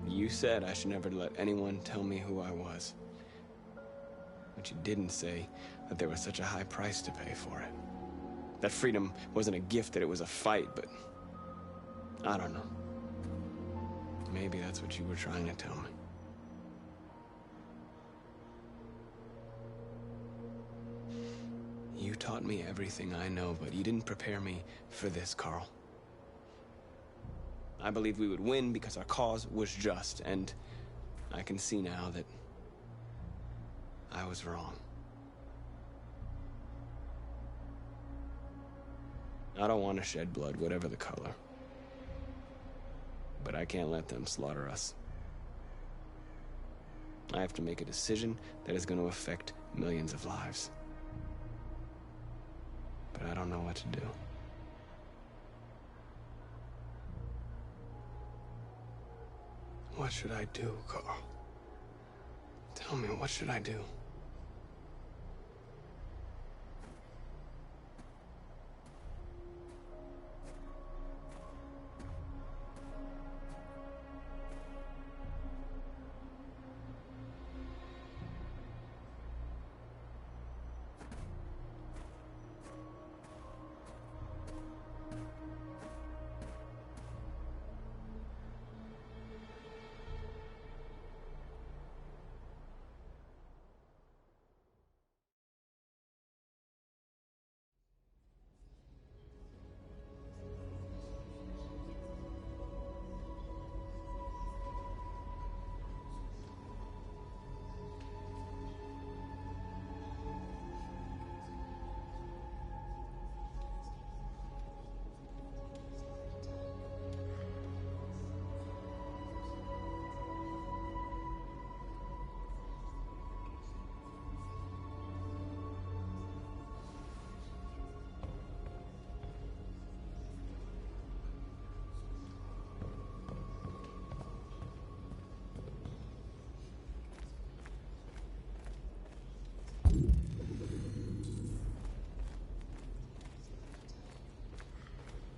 You said I should never let anyone tell me who I was. But you didn't say that there was such a high price to pay for it. That freedom wasn't a gift, that it was a fight, but... I don't know. Maybe that's what you were trying to tell me. You taught me everything I know, but you didn't prepare me for this, Carl. I believed we would win because our cause was just, and I can see now that I was wrong. I don't want to shed blood, whatever the color. But I can't let them slaughter us. I have to make a decision that is going to affect millions of lives. But I don't know what to do. What should I do, Carl? Tell me, what should I do?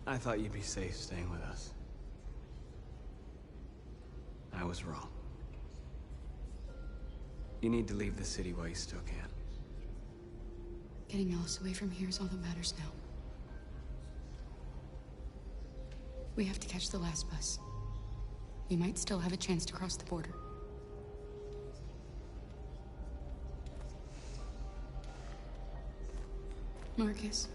I thought you'd be safe staying with us. I was wrong. You need to leave the city while you still can. Getting Alice away from here is all that matters now. We have to catch the last bus. We might still have a chance to cross the border. Marcus.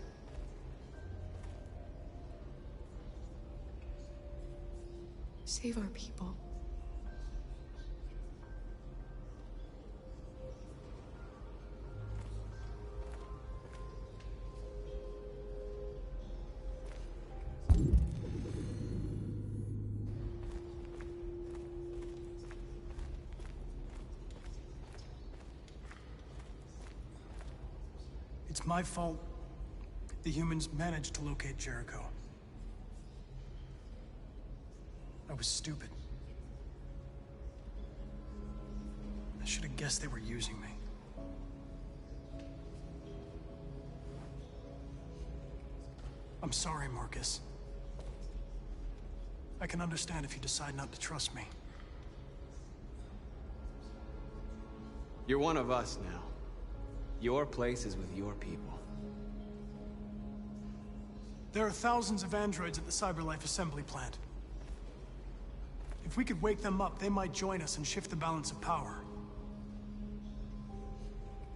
Save our people. It's my fault the humans managed to locate Jericho. I was stupid. I should have guessed they were using me. I'm sorry, Marcus. I can understand if you decide not to trust me. You're one of us now. Your place is with your people. There are thousands of androids at the CyberLife assembly plant. If we could wake them up, they might join us and shift the balance of power.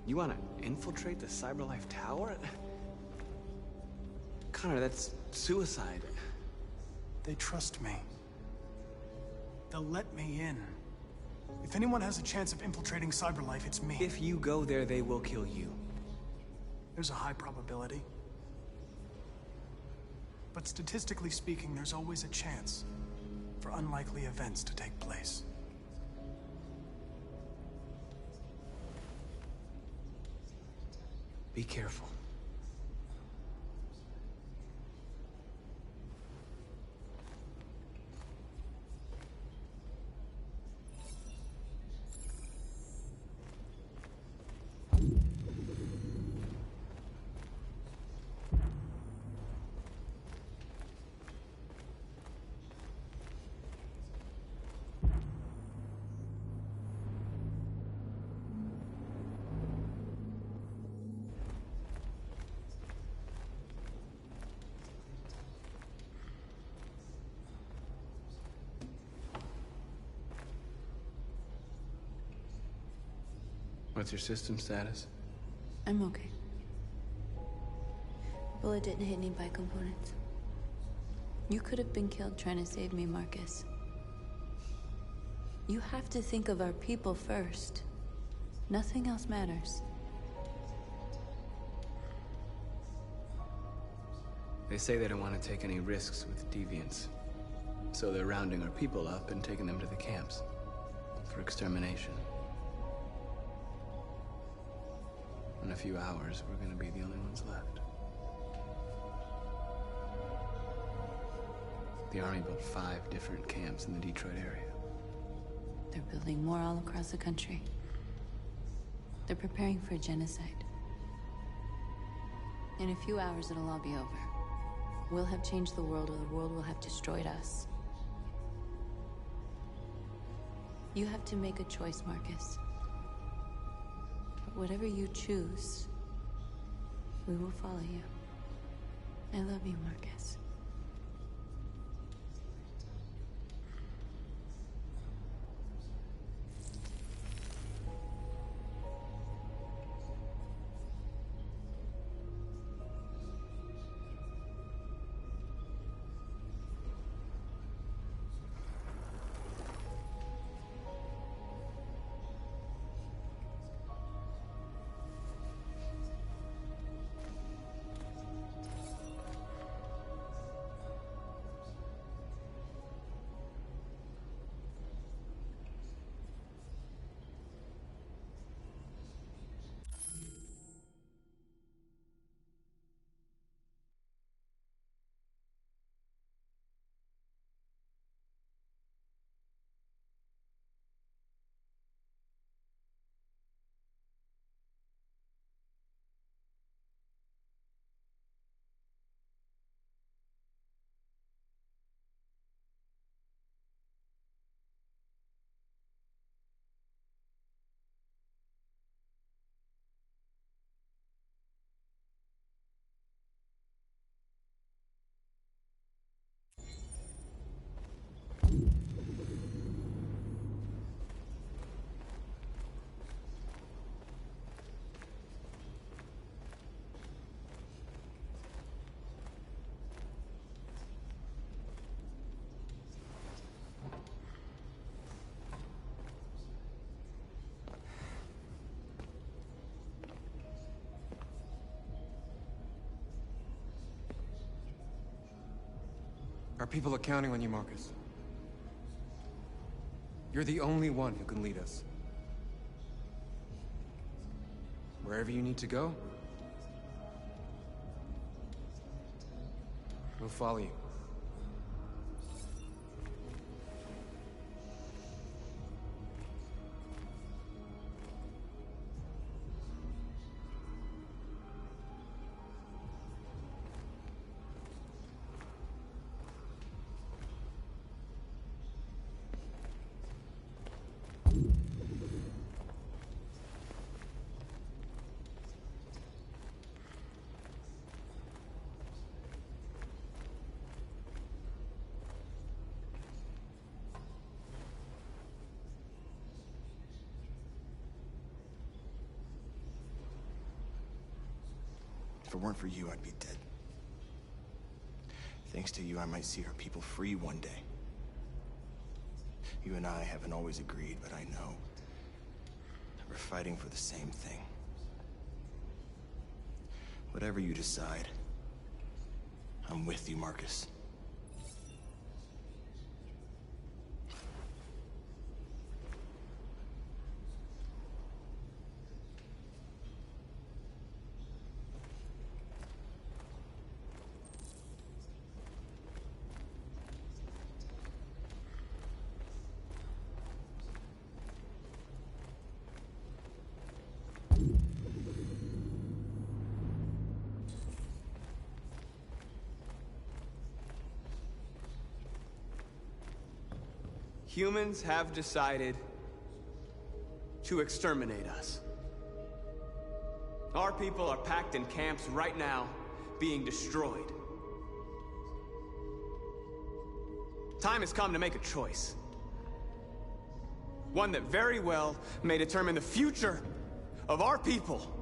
You want to infiltrate the CyberLife tower? Connor, that's suicide. They trust me. They'll let me in. If anyone has a chance of infiltrating CyberLife, it's me. If you go there, they will kill you. There's a high probability. But statistically speaking, there's always a chance for unlikely events to take place. Be careful. What's your system status? I'm okay. Bullet didn't hit any bi-components. You could have been killed trying to save me, Marcus. You have to think of our people first. Nothing else matters. They say they don't want to take any risks with deviants. So they're rounding our people up and taking them to the camps for extermination. In a few hours, we're gonna be the only ones left. The Army built 5 different camps in the Detroit area. They're building more all across the country. They're preparing for genocide. In a few hours, it'll all be over. We'll have changed the world, or the world will have destroyed us. You have to make a choice, Marcus. But whatever you choose, we will follow you. I love you, Marcus. Our people are counting on you, Marcus. You're the only one who can lead us. Wherever you need to go, We'll follow you. If it weren't for you, I'd be dead. Thanks to you, I might see our people free one day. You and I haven't always agreed, but I know that we're fighting for the same thing. Whatever you decide, I'm with you, Marcus. Humans have decided to exterminate us. Our people are packed in camps right now, being destroyed. Time has come to make a choice. One that very well may determine the future of our people.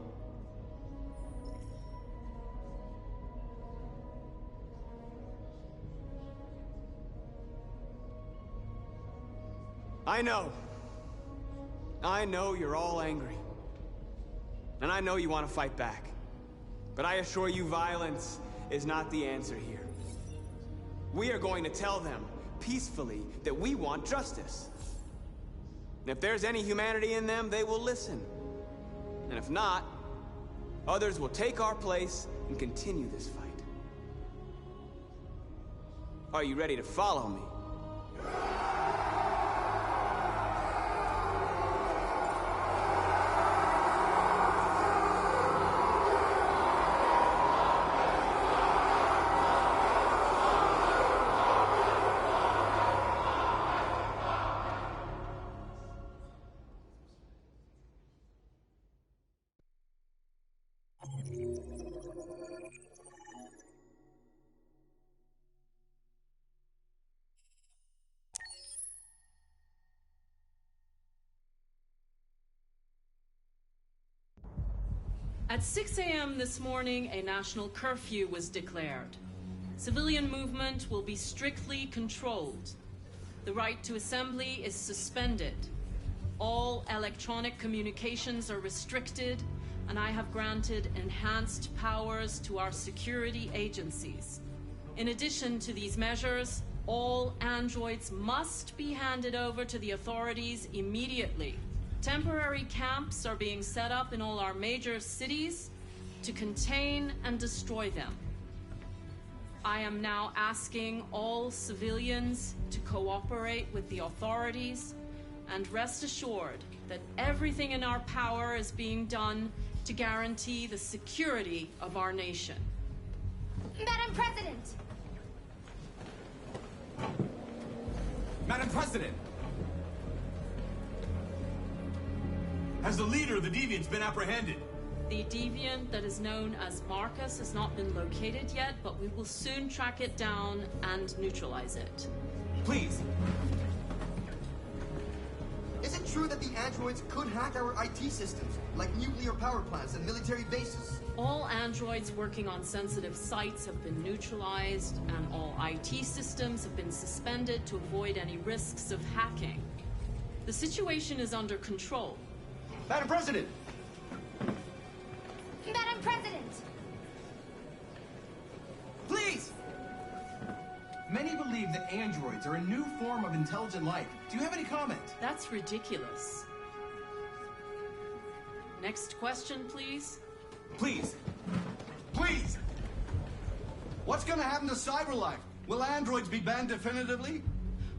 I know you're all angry. And I know you want to fight back. But I assure you, violence is not the answer here. We are going to tell them, peacefully, that we want justice. And if there's any humanity in them, they will listen. And if not, others will take our place and continue this fight. Are you ready to follow me? At 6 a.m. this morning, a national curfew was declared. Civilian movement will be strictly controlled. The right to assembly is suspended. All electronic communications are restricted, and I have granted enhanced powers to our security agencies. In addition to these measures, all androids must be handed over to the authorities immediately. Temporary camps are being set up in all our major cities to contain and destroy them. I am now asking all civilians to cooperate with the authorities and rest assured that everything in our power is being done to guarantee the security of our nation. Madam President! Madam President! Has the leader of the Deviants been apprehended? The deviant that is known as Marcus has not been located yet, but we will soon track it down and neutralize it. Please! Is it true that the androids could hack our IT systems, like nuclear power plants and military bases? All androids working on sensitive sites have been neutralized, and all IT systems have been suspended to avoid any risks of hacking. The situation is under control. Madam President! Madam President! Please! Many believe that androids are a new form of intelligent life. Do you have any comment? That's ridiculous. Next question, please. Please! Please! What's gonna happen to CyberLife? Will androids be banned definitively?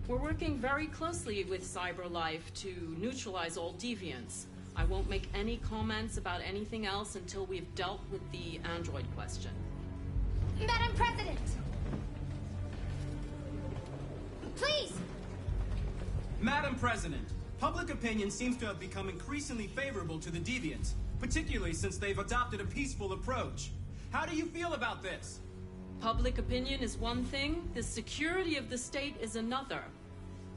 We're working very closely with CyberLife to neutralize all deviants. I won't make any comments about anything else until we've dealt with the android question. Madam President! Please! Madam President, public opinion seems to have become increasingly favorable to the deviants, particularly since they've adopted a peaceful approach. How do you feel about this? Public opinion is one thing, the security of the state is another.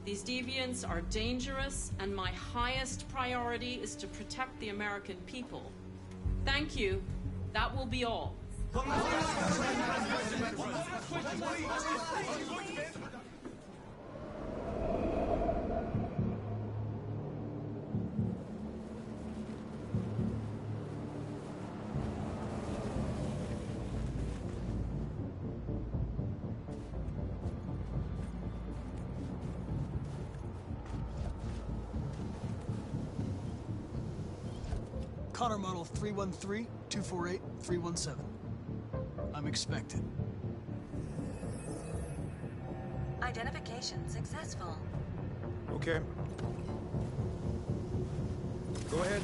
These deviants are dangerous, and my highest priority is to protect the American people. Thank you. That will be all. Connor model 313-248-317. I'm expected. Identification successful. Okay. Go ahead.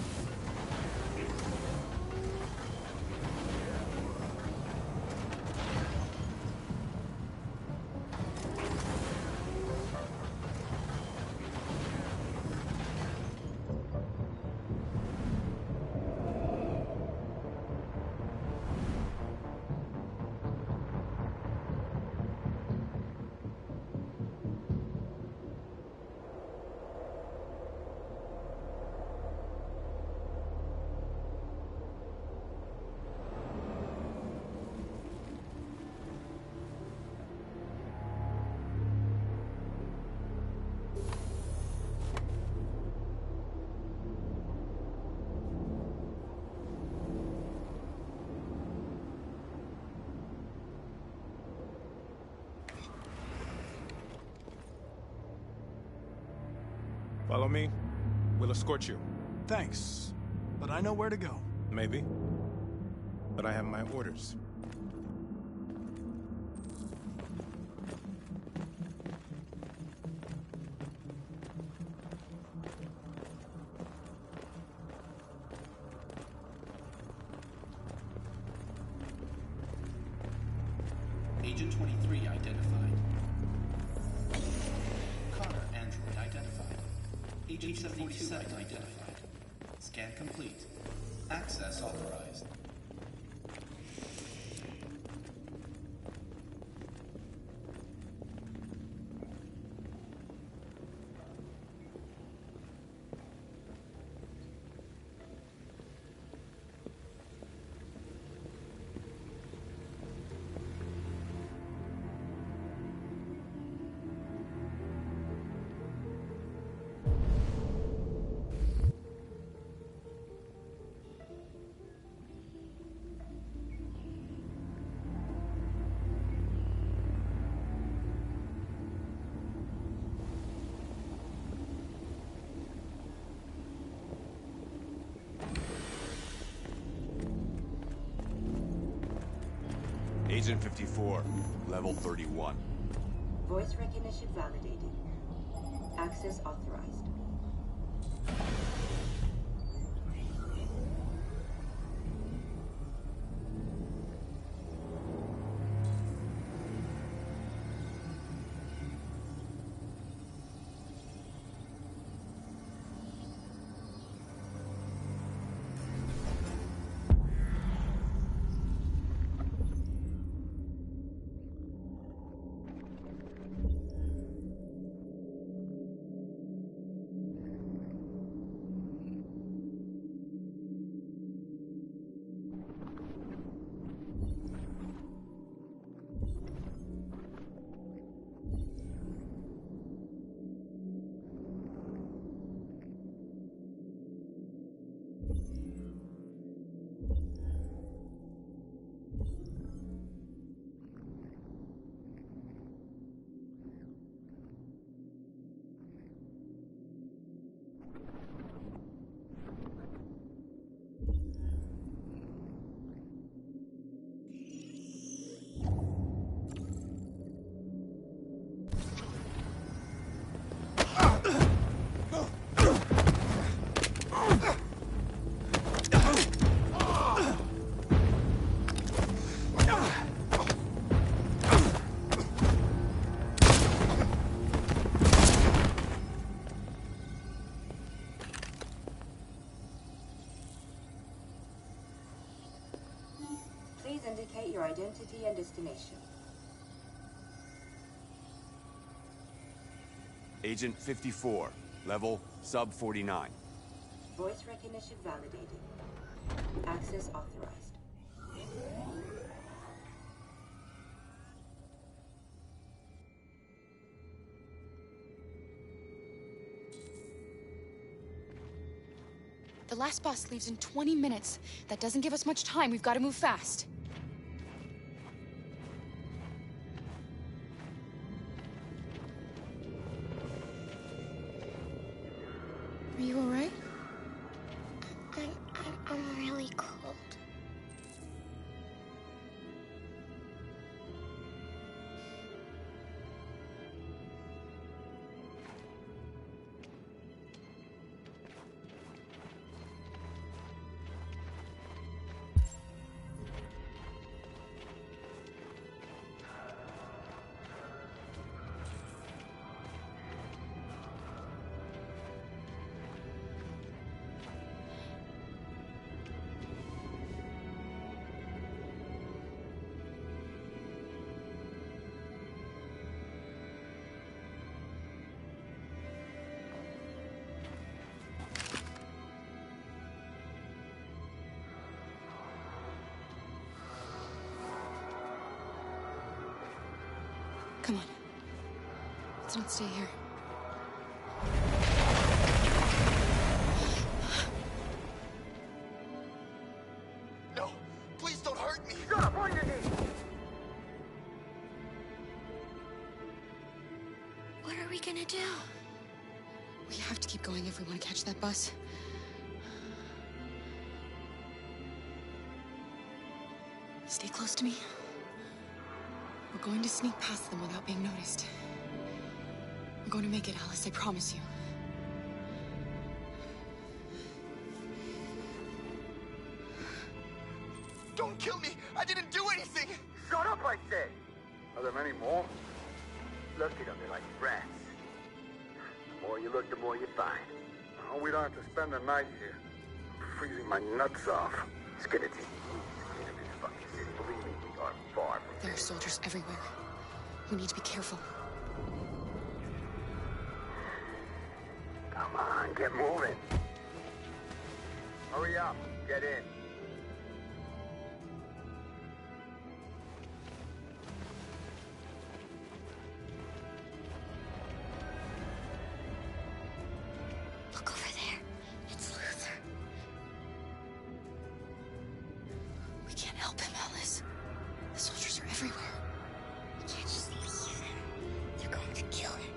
Follow me. We'll escort you. Thanks, but I know where to go. Maybe. But I have my orders. Agent 23 identified. Connor android identified. Agent 47 identified. Scan complete. Access authorized. Agent 54, level 31. Voice recognition validated. Access authorized. Indicate your identity and destination. Agent 54, level sub 49. Voice recognition validated. Access authorized. The last bus leaves in 20 minutes. That doesn't give us much time. We've got to move fast. Are you all right? I'm really cold. Come on. Let's not stay here. No! Please don't hurt me! Shut up! On your knees! What are we gonna do? We have to keep going if we want to catch that bus. Stay close to me. We're going to sneak past them without being noticed. We're going to make it, Alice, I promise you. Don't kill me! I didn't do anything! Shut up, I said! Are there many more? Look at them, they're like rats. The more you look, the more you find. Oh, we don't have to spend the night here. I'm freezing my nuts off. Let's get it to this fucking city. Believe me, we are far from There are soldiers everywhere. We need to be careful. Come on, get moving. Hurry up, get in. Look over there. It's Luther. We can't help him, Alice. The soldiers are everywhere. We can't just leave him. They're going to kill him.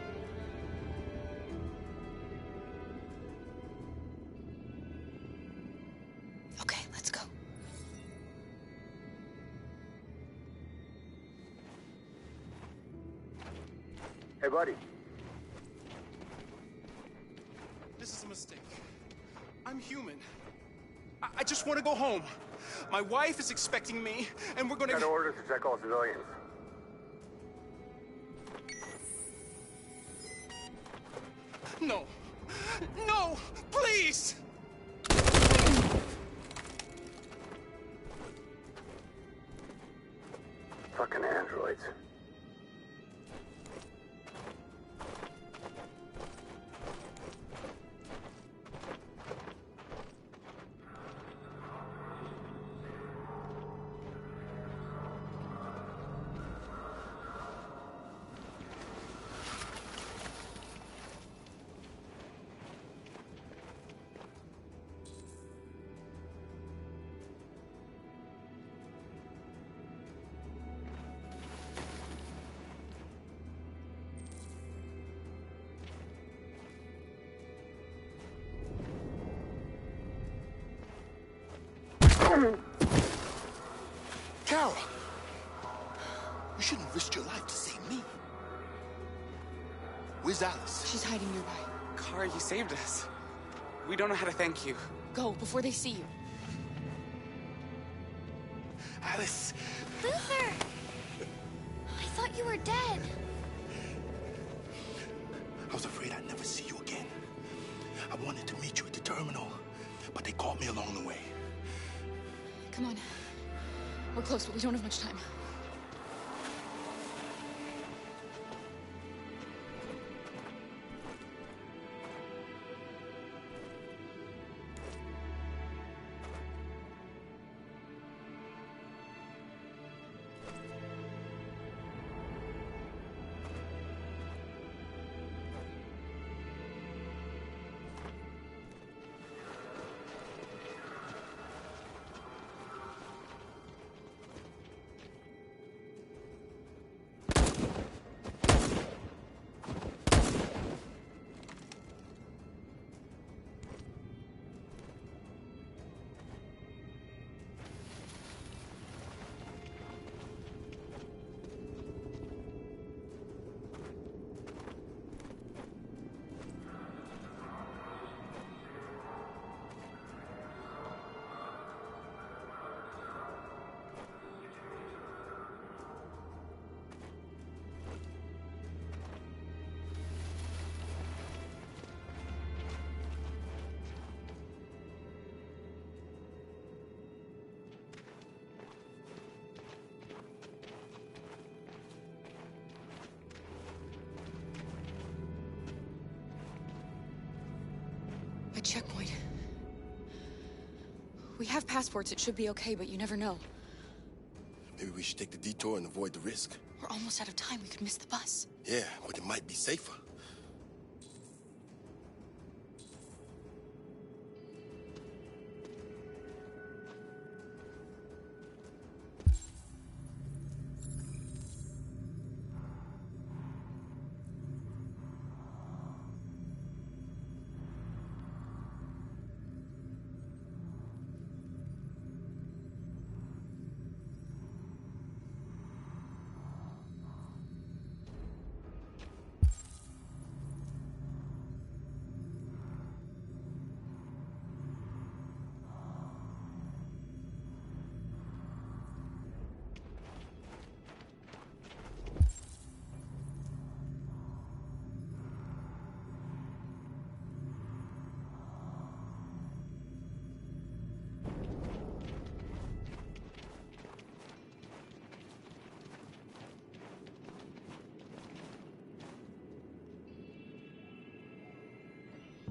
Okay, let's go. Hey, buddy. This is a mistake. I'm human. I just want to go home. My wife is expecting me, and we're gonna... Got orders to check all civilians. No. No! Please! Fucking androids. Kara! You shouldn't have risked your life to save me. Where's Alice? She's hiding nearby. Kara, you saved us. We don't know how to thank you. Go, before they see you. Alice! Luther! I thought you were dead. I was afraid I'd never see you again. I wanted to meet you at the terminal, but they caught me along the way. Come on. We're close, but we don't have much time. A checkpoint. We have passports, it should be okay, but you never know. Maybe we should take the detour and avoid the risk. We're almost out of time, we could miss the bus. Yeah, but it might be safer.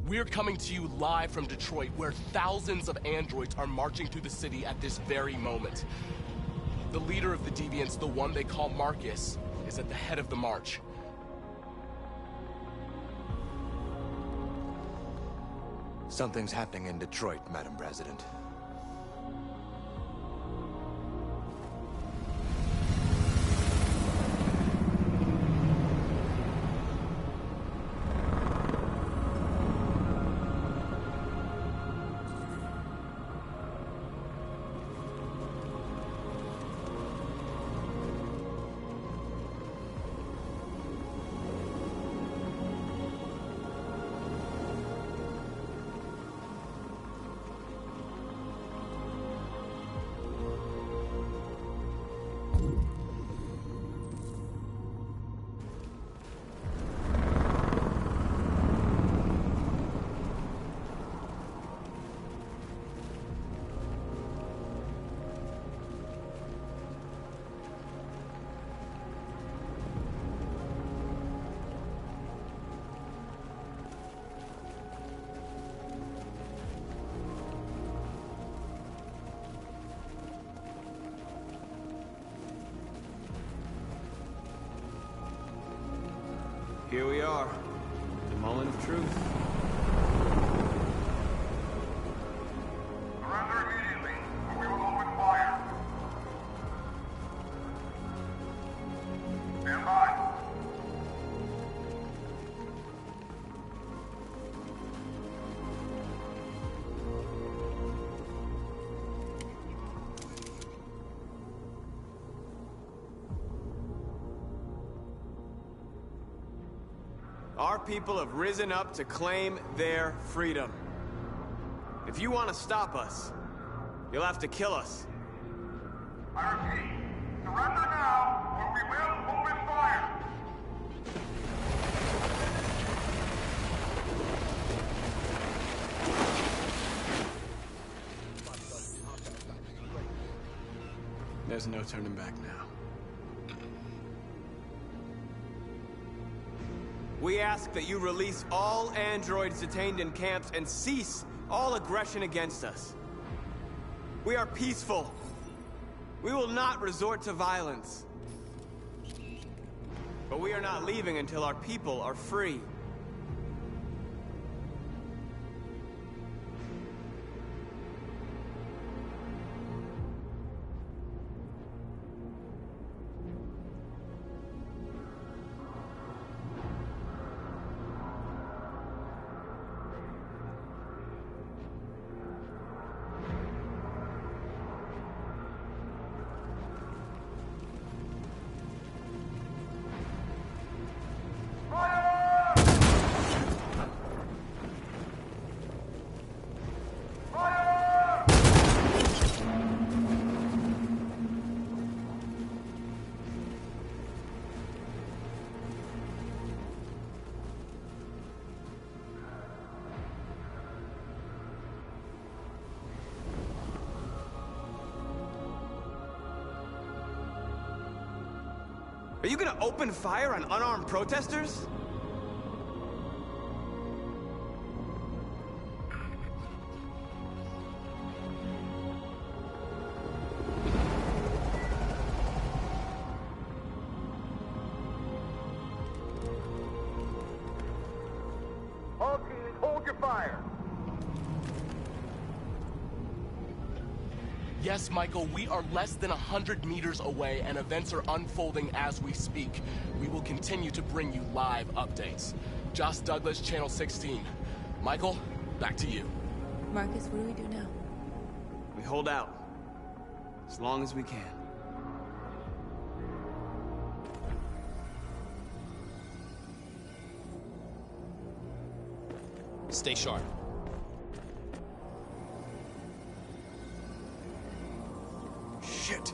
We're coming to you live from Detroit, where thousands of androids are marching through the city at this very moment. The leader of the Deviants, the one they call Marcus, is at the head of the march. Something's happening in Detroit, Madam President. Here we are, the moment of truth. Surrender immediately, or we will open fire. Stand by. Our people have risen up to claim their freedom. If you want to stop us, you'll have to kill us. I repeat, surrender now, or we will open fire. There's no turning back now. We ask that you release all androids detained in camps and cease all aggression against us. We are peaceful. We will not resort to violence. But we are not leaving until our people are free. Are you gonna open fire on unarmed protesters? All teams, hold your fire. Yes, Michael, we are less than 100 meters away, and events are unfolding as we speak. We will continue to bring you live updates. Josh Douglas, Channel 16. Michael, back to you. Marcus, what do we do now? We hold out. As long as we can. Stay sharp. Shit!